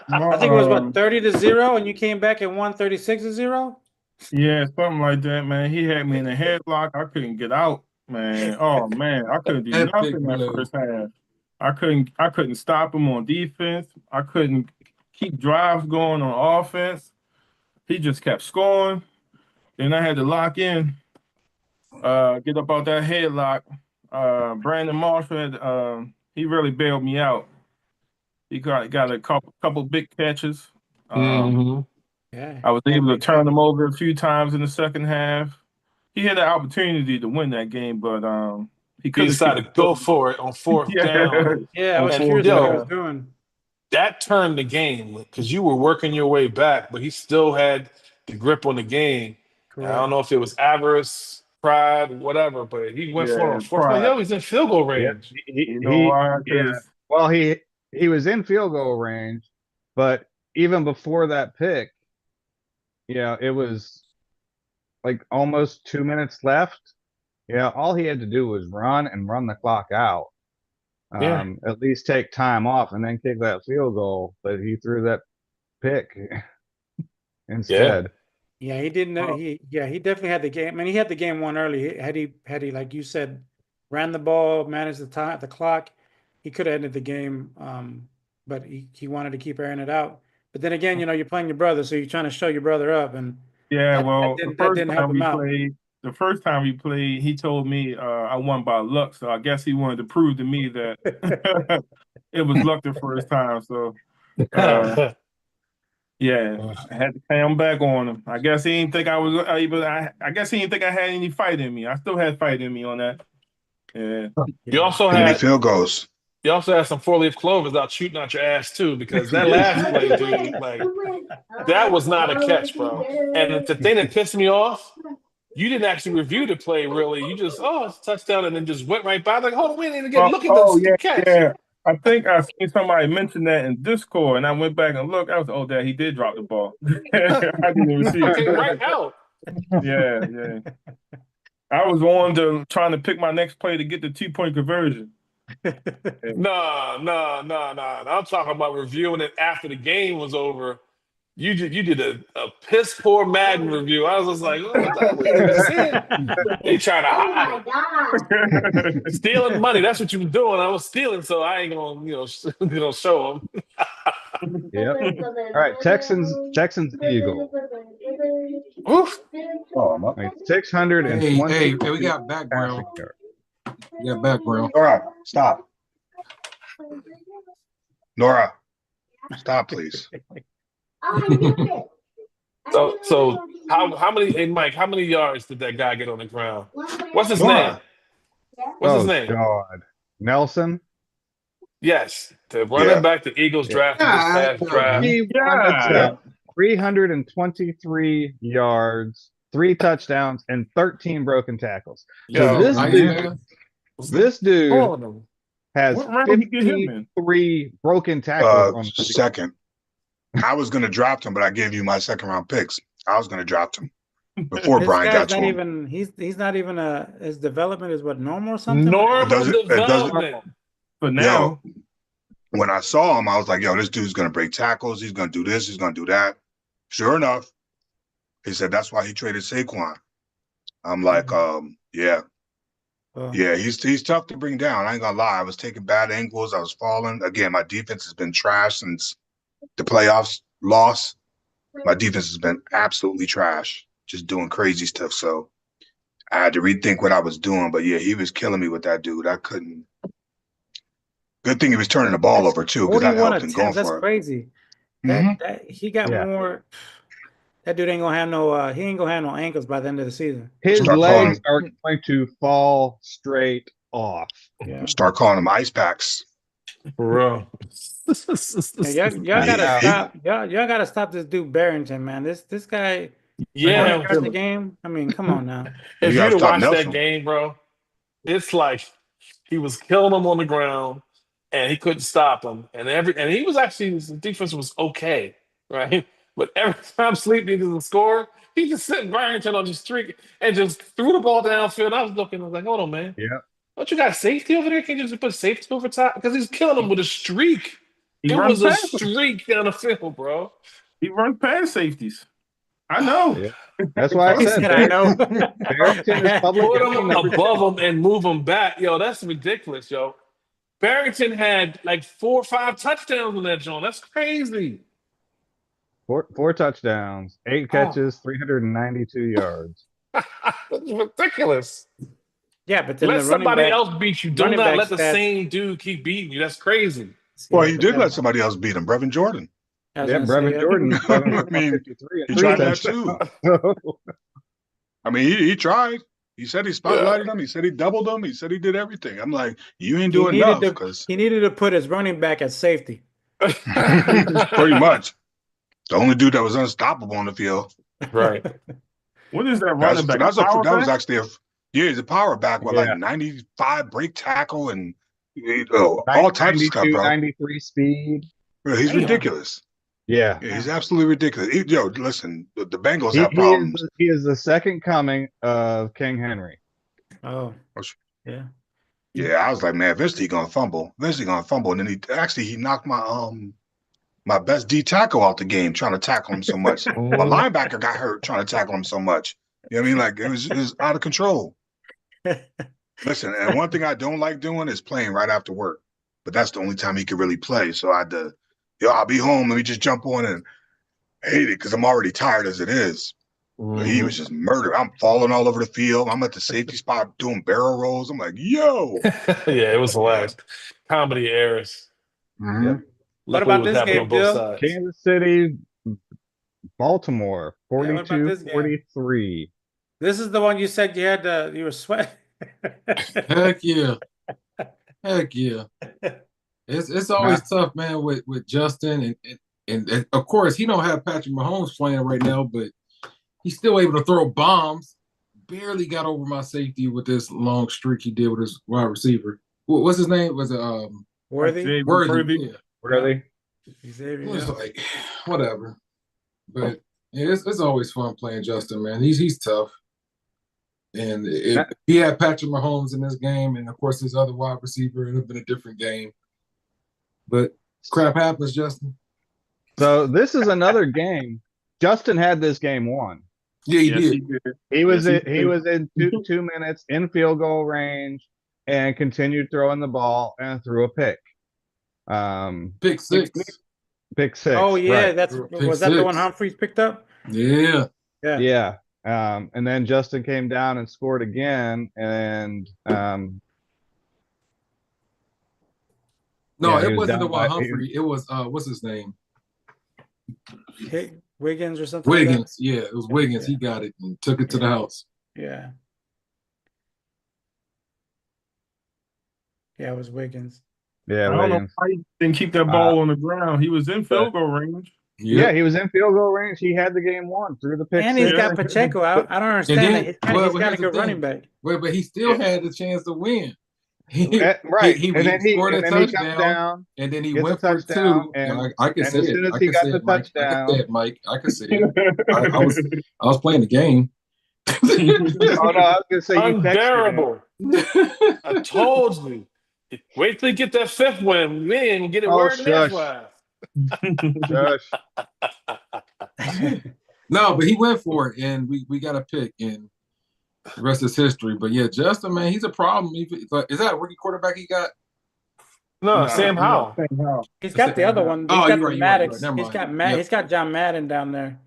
I think it was what 30-0, and you came back and won 36-0. Yeah, something like that, man. He had me in a headlock. I couldn't get out, man. Oh man, I couldn't do nothing that first half. I couldn't stop him on defense. I couldn't keep drives going on offense. He just kept scoring. Then I had to lock in, get up out that headlock. Brandon Marshall had he really bailed me out. He got a couple big catches. Yeah, I was able to turn him over a few times in the second half. He had the opportunity to win that game, but he decided to go for it on fourth down. Yeah, I was And curious what he was doing. That turned the game because you were working your way back, but he still had the grip on the game. I don't know if it was avarice, pride, whatever, but he went for it. Fourth down. Yo, he's in field goal range. Well, he was in field goal range, but even before that pick, it was like almost 2 minutes left. Yeah, all he had to do was run the clock out. At least take time off and then kick that field goal, but he threw that pick instead. Yeah, he didn't know. He definitely had the game. I mean, he had the game won early. Had he like you said, ran the ball, managed the clock, he could have ended the game, but he wanted to keep airing it out. But then again, you know, you're playing your brother, so you're trying to show your brother up, and Yeah, that, well, that didn't help him out. the first time we played, he told me I won by luck. So I guess he wanted to prove to me that it was luck the first time. So yeah, I had to pay him back on him. I guess he didn't think I was able. I guess he didn't think I had any fight in me. I still had fight in me on that. Yeah. You also Too many had field goals. you also had some 4-leaf clovers out shooting out your ass too, because that last play, dude, like that was not a catch, bro. And the thing that pissed me off, you didn't actually review the play really. You just it's a touchdown and then just went right by. Like, hold on, wait, again, look at the catch. Yeah. I think I seen somebody mention that in Discord, and I went back and looked. I was, Dad, he did drop the ball. I didn't even see it. Came right out. Yeah. I was trying to pick my next play to get the 2-point conversion. No. I'm talking about reviewing it after the game was over. You did a piss poor Madden review. I was just like, we didn't even see it. They trying to hide. Stealing money. That's what you were doing. I was stealing, so I ain't gonna show them. Yep. All right, Texans Eagles. Oof. Like 620. Hey, we got background. We got background. Nora, stop. Nora, stop, please. So how many? Hey, Mike, how many yards did that guy get on the ground? What's his name? What's his name? God, Nelson. Yes, the running back the Eagles drafted this past draft. He wanted 323 yards, 3 touchdowns, and 13 broken tackles. So this dude has 53 broken tackles on the second. I was going to draft him, but I gave you my second round picks. I was going to draft him before Brian got to him. He's not even his development is what, normal or something? Normal development. For now. Yo, when I saw him, I was like, yo, this dude's going to break tackles. He's going to do this. He's going to do that. Sure enough, he said that's why he traded Saquon. I'm like, yeah. Yeah, he's tough to bring down. I ain't going to lie. I was taking bad angles. I was falling. Again, my defense has been trash since the playoffs loss. My defense has been absolutely trash, just doing crazy stuff. So I had to rethink what I was doing. But yeah, he was killing me with that dude. I couldn't. Good thing he was turning the ball over too, because that helped him going for it. That's crazy. He got more. That dude ain't gonna have no. He ain't gonna have no ankles by the end of the season. His legs are going to fall straight off. Yeah. Start calling him ice packs. For real. Y'all gotta stop. Y'all gotta stop this dude Barrington, man. This guy. Yeah, the game. I mean, come on now. If you'd watched that game, bro, it's like he was killing them on the ground, and he couldn't stop him. And he was actually, his defense was okay, right? But every time Sleep needed to score, he just sent Barrington on the streak and just threw the ball downfield. I was like, hold on, man. Yeah. Don't you got safety over there? Can't you just put safety over top? Because he's killing them with a streak. It was a streak down the field, bro. He runs past safeties. I know. Yeah. That's why I said I know. Barrington is public. Put him above him and move him back. Yo, that's ridiculous, yo. Barrington had like 4 or 5 touchdowns on that joint. That's crazy. 4 touchdowns, 8 catches, 392 yards. That's ridiculous. Yeah, but then let somebody else beat you. Do not let the same dude keep beating you. That's crazy. Well, he did let somebody else beat him, Brevin Jordan. Yeah, Brevin Jordan. I mean, he tried that too. I mean, he tried. He said he spotlighted him. He said he doubled him. He said he did everything. I'm like, you ain't doing enough. He needed to put his running back at safety. Pretty much. The only dude that was unstoppable on the field. Right. What is that running back? That was actually he's a power back with like 95 break tackle and all types of stuff, bro. 93 speed. Bro, he's ridiculous. Yeah. He's absolutely ridiculous. Yo, listen, the Bengals have problems. He is the second coming of King Henry. Oh. Yeah. Yeah, I was like, man, eventually he's gonna fumble. And then he knocked my best D tackle out the game trying to tackle him so much. My linebacker got hurt trying to tackle him so much. You know what I mean? Like it was out of control. Listen, and one thing I don't like doing is playing right after work. but that's the only time he could really play. So I had to, I'll be home. Let me just jump on and hate it because I'm already tired as it is. But he was just murdered. I'm falling all over the field. I'm at the safety spot doing barrel rolls. I'm like, yo. Yeah, it was hilarious. Comedy errors. Mhm. What Luckily, it about was this happening game, on both Dill? sides. Kansas City, Baltimore, Yeah, what about this game? 42-43. This is the one you said you had you were sweating. Heck yeah. Heck yeah. It's always tough, man, with Justin and of course he don't have Patrick Mahomes playing right now, but he's still able to throw bombs. Barely got over my safety with this long streak he did with his wide receiver. What's his name? Was it Worthy? Worthy? Yeah. Really? Xavier, It was yeah. like whatever. But yeah, it's always fun playing Justin, man. He's tough. And if he had Patrick Mahomes in this game, and of course his other wide receiver, it would have been a different game. But crap happens, Justin. So this is another game. Justin had this game won. Yeah, he Yes, did. he did. He was Yes, he was in 2 minutes in field goal range and continued throwing the ball and threw a pick. Pick six. Pick six. Oh yeah, right. that's Pick was that the six. one Humphreys picked up? Yeah. Yeah. Yeah. And then Justin came down and scored again. And No, yeah, he it was wasn't the down one by- Humphrey. It was what's his name? Wiggins or something like Wiggins. Yeah, it was Wiggins. He got it and took it to the house. that? Yeah. Yeah, it was Wiggins. Yeah, I don't know Wiggins. why he didn't keep that ball on the ground. He was in field goal range. Yeah, he was in field goal range. He had the game won through the pick And six. he's got Pacheco. I don't understand then- that. He's got here's a the good thing. running back. Wait, but he still had the chance to win. Right. He and then scored a and then he touchdown, comes down, and then he gets a went for touchdown, two. and I can and say as it. soon as I he can got say the it, Mike. I can say touchdown, it, Mike. I can say it. I was playing the game. oh no, I was gonna say you Unbearable. I told you. Wait till you get that fifth win. We didn't get it Oh, word in shush. edgewise. Josh. No, but he went for it, and we got a pick, and the rest is history. But yeah, Justin, man, he's a problem. Is that a rookie quarterback he got? No, Sam Howell. He's got the other one. He's Oh, got you're the right. Maddox. Never He's mind. got Yep. He's got John Madden down there.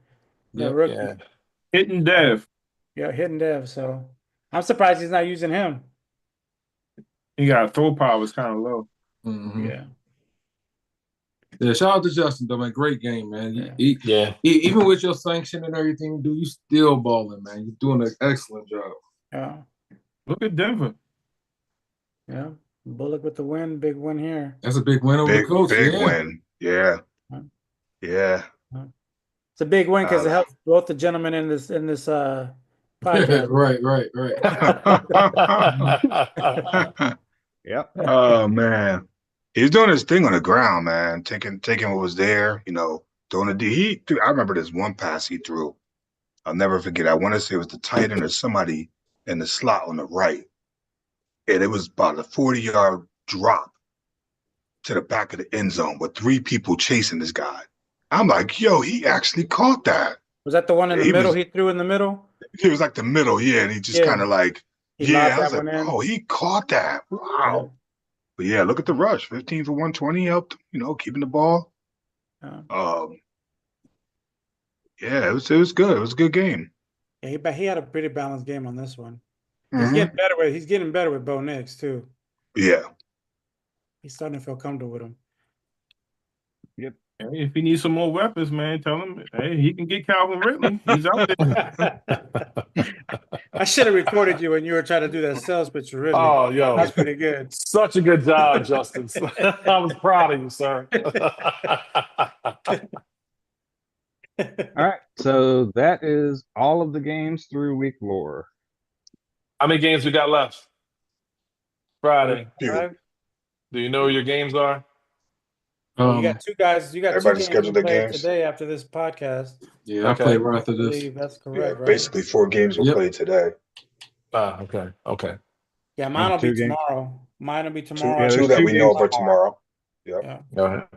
The Yep. rookie. Yeah. Hitting Dev. Yeah, hidden dev. So I'm surprised he's not using him. He got throw power was kind of low. Mhm. Yeah. Yeah, shout out to Justin, though, man. Great game, man. Yeah. Even with your sanction and everything, dude, you still balling, man. You're doing an excellent job. Yeah. Look at Denver. Yeah. Bullock with the win. Big win here. That's a big win over the coach. Big yeah. win. Yeah. Huh. Yeah. It's a big win because it helps both the gentlemen in this podcast. right. Yep. Oh man, he's doing his thing on the ground, man. Taking what was there, doing the D. I remember this one pass he threw. I'll never forget. I want to say it was the tight end or somebody in the slot on the right, and it was about a 40-yard drop to the back of the end zone with 3 people chasing this guy. I'm like, yo, he actually caught that. Was that the one in the middle? He threw in the middle. He was like the middle, yeah, and he just kind of like. Yeah, I was like, oh, he caught that. Wow. Yeah. But yeah, look at the rush. 15 for 120 helped, keeping the ball. Yeah, it was good. It was a good game. Yeah, but he had a pretty balanced game on this one. Mhm. He's getting better with Bo Nix too. Yeah. He's starting to feel comfortable with him. Yep. Hey, if he needs some more weapons, man, tell him, hey, he can get Calvin Ridley. He's out there. I should have recorded you when you were trying to do that sales pitch for Ridley. Oh, yo. That's pretty good. Such a good job, Justin. I was proud of you, sir. All right. So that is all of the games through week 4. How many games we got left? Friday. Right? Do you know where your games are? You got 2 guys. You got 2 Everybody games scheduled their played games? today after this podcast. Yeah, I play right after I this. believe that's Yeah, correct, right? basically 4 games were played today. Okay. Yeah, mine will be 2 games. tomorrow. Mine will be tomorrow. Two that we know of are tomorrow. Yep. Yeah. Go ahead.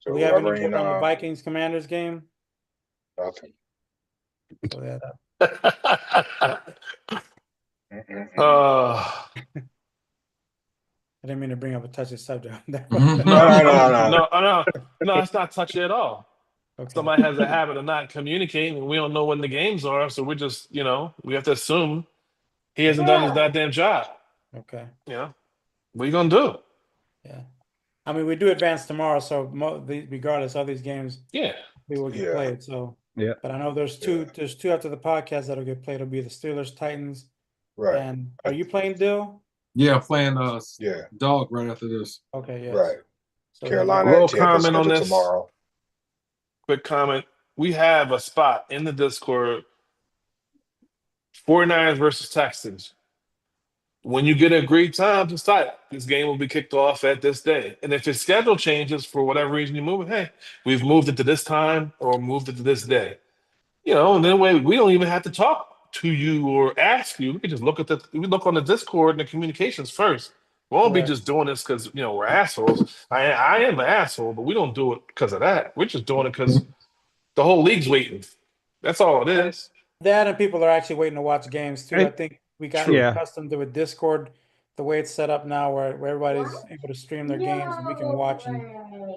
So Do we have any whoever report on the Vikings Commanders game? nothing. Oh, yeah. Mm-mm-mm. 呃 Uh, I didn't mean to bring up a touchy subject. No, No, it's not touchy at all. Okay. Somebody has a habit of not communicating, and we don't know when the games are, so we're just, we have to assume he hasn't done his goddamn job. Okay. What are you gonna do? Yeah. I mean, we do advance tomorrow, so regardless, all these games Yeah. we will get Yeah. played. So, Yeah. but I know there's two after the podcast that'll get played. It'll be the Steelers, Titans, Right. and are you playing Dill? Yeah, playing Yeah. dog right after this. Okay, yes. Right. So Carolina Little and Tampa comment on scheduled this. tomorrow. Quick comment. We have a spot in the Discord. 49ers versus Texans. When you get an agreed time to start, this game will be kicked off at this day. And if your schedule changes for whatever reason you move it, hey, we've moved it to this time or moved it to this day. And then we don't even have to talk to you or ask you. We can just we look on the Discord and the communications first. We won't be Right. just doing this because we're assholes. I am an asshole, but we don't do it because of that. We're just doing it because the whole league's waiting. That's all it is. That and people are actually waiting to watch games too. I think we got True. accustomed to a Discord, the way it's set up now, where everybody's able to stream their games and we can watch. And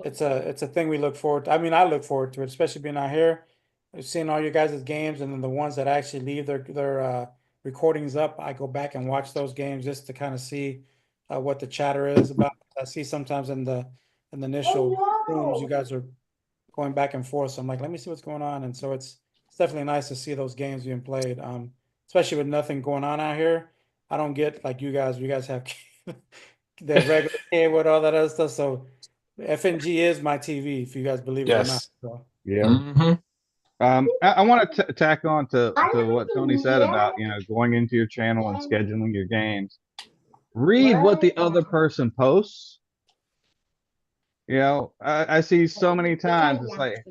it's a thing we look forward to. I mean, I look forward to it, especially being out here, seeing all your guys' games, and then the ones that actually leave their recordings up. I go back and watch those games just to kind of see what the chatter is about. I see sometimes in the initial rooms, you guys are going back and forth. So I'm like, let me see what's going on. And so it's definitely nice to see those games being played. Especially with nothing going on out here. I don't get like you guys have the regular cable with all that other stuff. So FNG is my TV, if you guys believe it or not. Yes. So, Yeah. I want to tack on to what Tony said about, going into your channel and scheduling your games. Read what the other person posts. I see so many times it's like,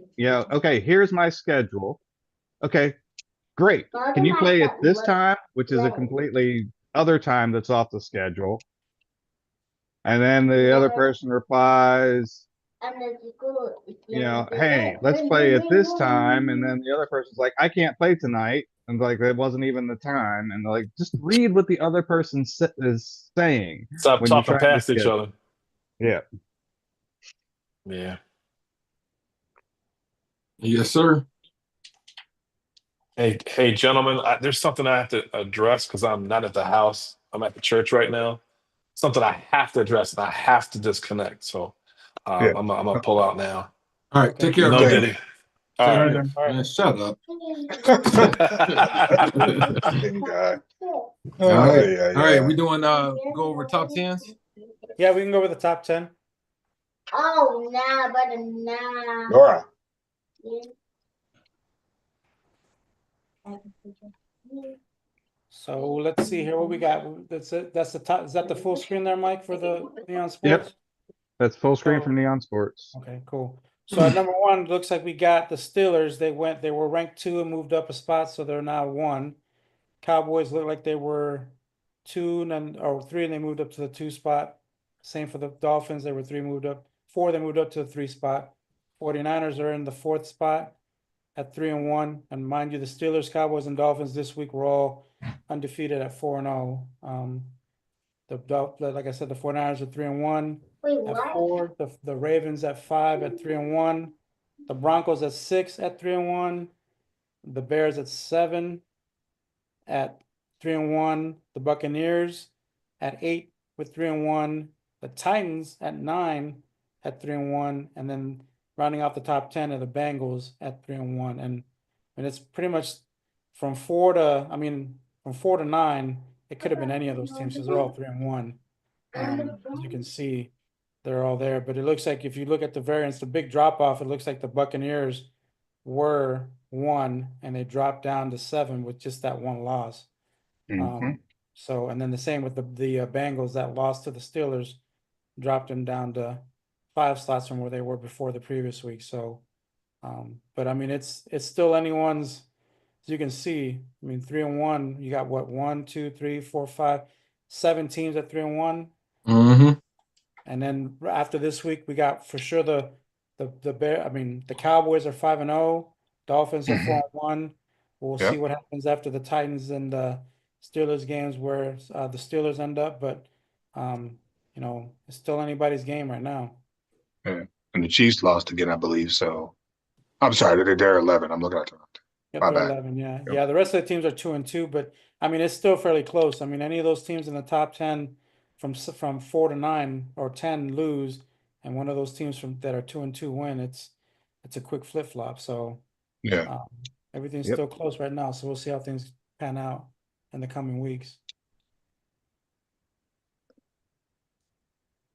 okay, here's my schedule. Okay, great. Can you play at this time, which is a completely other time that's off the schedule? And then the other person replies, hey, let's play at this time. And then the other person's like, I can't play tonight. And like, that wasn't even the time. And like, just read what the other person is saying. Stop when you're talking trying to past each schedule. other. Yeah. Yeah. Yes, sir. Hey, gentlemen, there's something I have to address because I'm not at the house. I'm at the church right now. Something I have to address, and I have to disconnect. So Yeah. I'm gonna pull out now. All right, Okay. take care. No, Thank Diddy. you. All Take right. care. All right. Man, shut up. Same guy. All right. Yeah, All right, yeah. we doing go over top 10s? Yeah, we can go with the top 10. All right. So let's see here what we got. That's it. That's the top. Is that the full screen there, Mike, for the Neon Sports? Yep. That's full screen So- from Neon Sports. Okay, cool. So at number one, looks like we got the Steelers. They were ranked 2 and moved up a spot, so they're now 1. Cowboys look like they were 2 or 3, and they moved up to the 2 spot. Same for the Dolphins. They were 3, moved up 4. They moved up to the 3 spot. 49ers are in the 4th spot at 3 and 1. And mind you, the Steelers, Cowboys, and Dolphins this week were all undefeated at 4 and 0. Like I said, the 49ers are 3 and 1 at 4. The Ravens at 5 at 3 and 1. The Broncos at 6 at 3 and 1. The Bears at 7 at 3 and 1. The Buccaneers at 8 with 3 and 1. The Titans at 9 at 3 and 1. And then rounding off the top 10 are the Bengals at 3 and 1. And it's pretty much from 4 to 9. It could have been any of those teams because they're all 3 and 1. As you can see, they're all there. But it looks like if you look at the variance, the big drop off, it looks like the Buccaneers were 1 and they dropped down to 7 with just that one loss. Mhm. So, and then the same with the Bengals, that lost to the Steelers dropped them down to 5 slots from where they were before the previous week. So, but I mean, it's still anyone's. As you can see, 3 and 1. You got what 1, 2, 3, 4, 5, 7 teams at 3 and 1. Mm-hmm. And then after this week, we got for sure the Cowboys are 5 and 0. Dolphins are 4 and 1. We'll Yep. see what happens after the Titans and the Steelers games where the Steelers end up. But you know, it's still anybody's game right now. Yeah. And the Chiefs lost again, I believe. So I'm sorry, they're 11. I'm looking at Toronto. Yep, My they're bad. 11. Yeah, Yep. yeah. The rest of the teams are 2-2, but I mean, it's still fairly close. I mean, any of those teams in the top 10 from 4 to 9 or 10 lose, and one of those teams that are 2-2 win. It's a quick flip flop. So Yeah. everything's Yep. still close right now. So we'll see how things pan out in the coming weeks.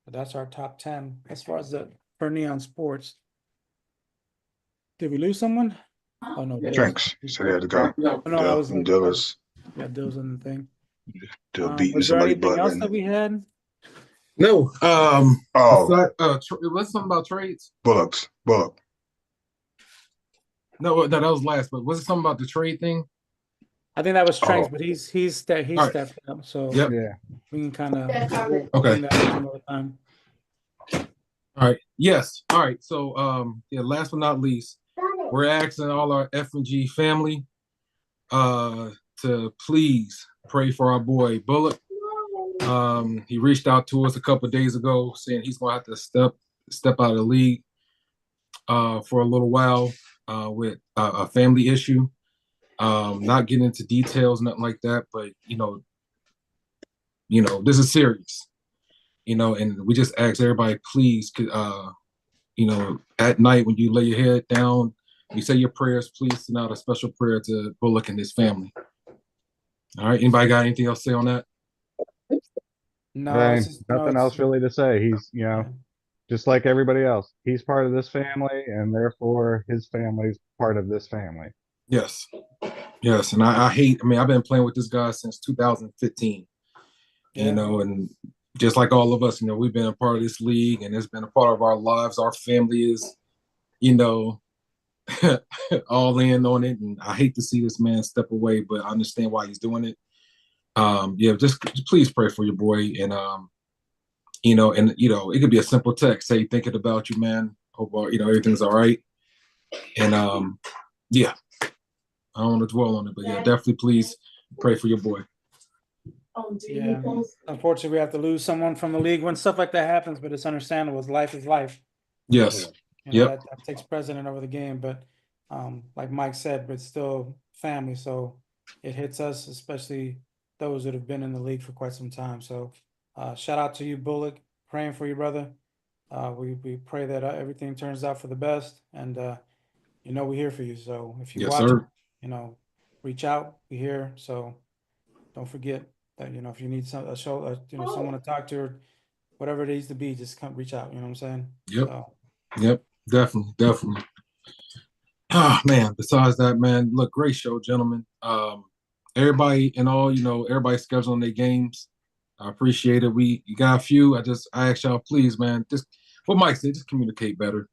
But that's our top 10 as far as for Neon Sports. Did we lose someone? Oh no, Dill's. Drinks. So they had to go. Oh, no, I was Dill's yeah, Dill's on the thing. beating Was there somebody anything butt. else that we had? No. Oh, What's something about trades? Bullock. No, that was last. But was it something about the trade thing? I think that was Tranks, Oh. but he's stepped up, so Yep. Yeah. we can kind of Okay. bring that up some other time. All right. Yes. All right. So, yeah. Last but not least, we're asking all our FNG family, to please pray for our boy Bullock. He reached out to us a couple of days ago saying he's gonna have to step out of the league, for a little while, with a family issue. Not getting into details, nothing like that, but you know, this is serious. And we just ask everybody, please, at night when you lay your head down, you say your prayers, please send out a special prayer to Bullock and his family. All right. Anybody got anything else to say on that? No, Hey, it's just, nothing else really to say. He's, just like everybody else. He's part of this family, and therefore his family's part of this family. Yes. Yes. And I hate, I've been playing with this guy since 2015, and just like all of us, we've been a part of this league and it's been a part of our lives. Our family is, all in on it. And I hate to see this man step away, but I understand why he's doing it. Just please pray for your boy. And, it could be a simple text, say, thinking about you, man. Hope, everything's all right. And, I don't want to dwell on it, but definitely please pray for your boy. Yeah, unfortunately, we have to lose someone from the league when stuff like that happens, but it's understandable. Life is life. Yes. That takes precedent over the game. But like Mike said, but still family. So it hits us, especially those that have been in the league for quite some time. So shout out to you, Bullock. Praying for you, brother. We pray that everything turns out for the best, and we're here for you. So if you watch, reach out. We're here. So don't forget that if you need someone to talk to, or whatever it needs to be, just come reach out. You know what I'm saying? Yep. So. Yep. Definitely. Oh man. Besides that, man, look, great show, gentlemen. Everybody and all, everybody's scheduling their games. I appreciate it. You got a few. I ask y'all, please, man, just what Mike said, just communicate better.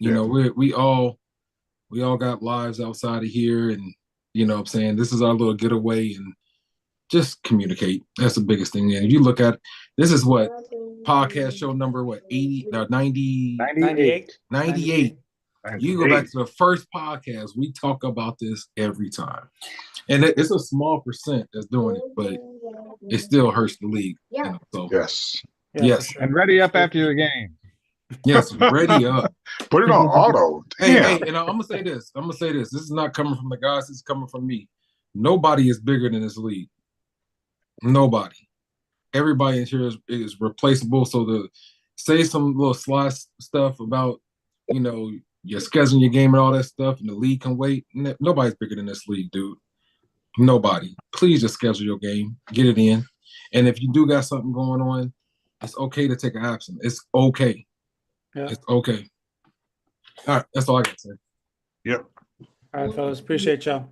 We all got lives outside of here, and what I'm saying, this is our little getaway, and just communicate. That's the biggest thing. And if you look at this is what podcast show number 80 or 90 98. You go back to the first podcast, we talk about this every time. And it's a small percent that's doing it, but it still hurts the league. So yes. Sure. And ready up after the game. Yes, ready up. Put it on auto. Hey, and I'm gonna say this. This is not coming from the guys, it's coming from me. Nobody is bigger than this league. Nobody. Everybody in here is replaceable. So to say some little sly stuff about, your scheduling your game and all that stuff, and the league can wait. Nobody's bigger than this league, dude. Nobody. Please just schedule your game, get it in. And if you do got something going on, it's okay to take an absence. It's okay. Yeah. It's okay. All right, that's all I got to say. Yep. All right, fellas. Appreciate y'all.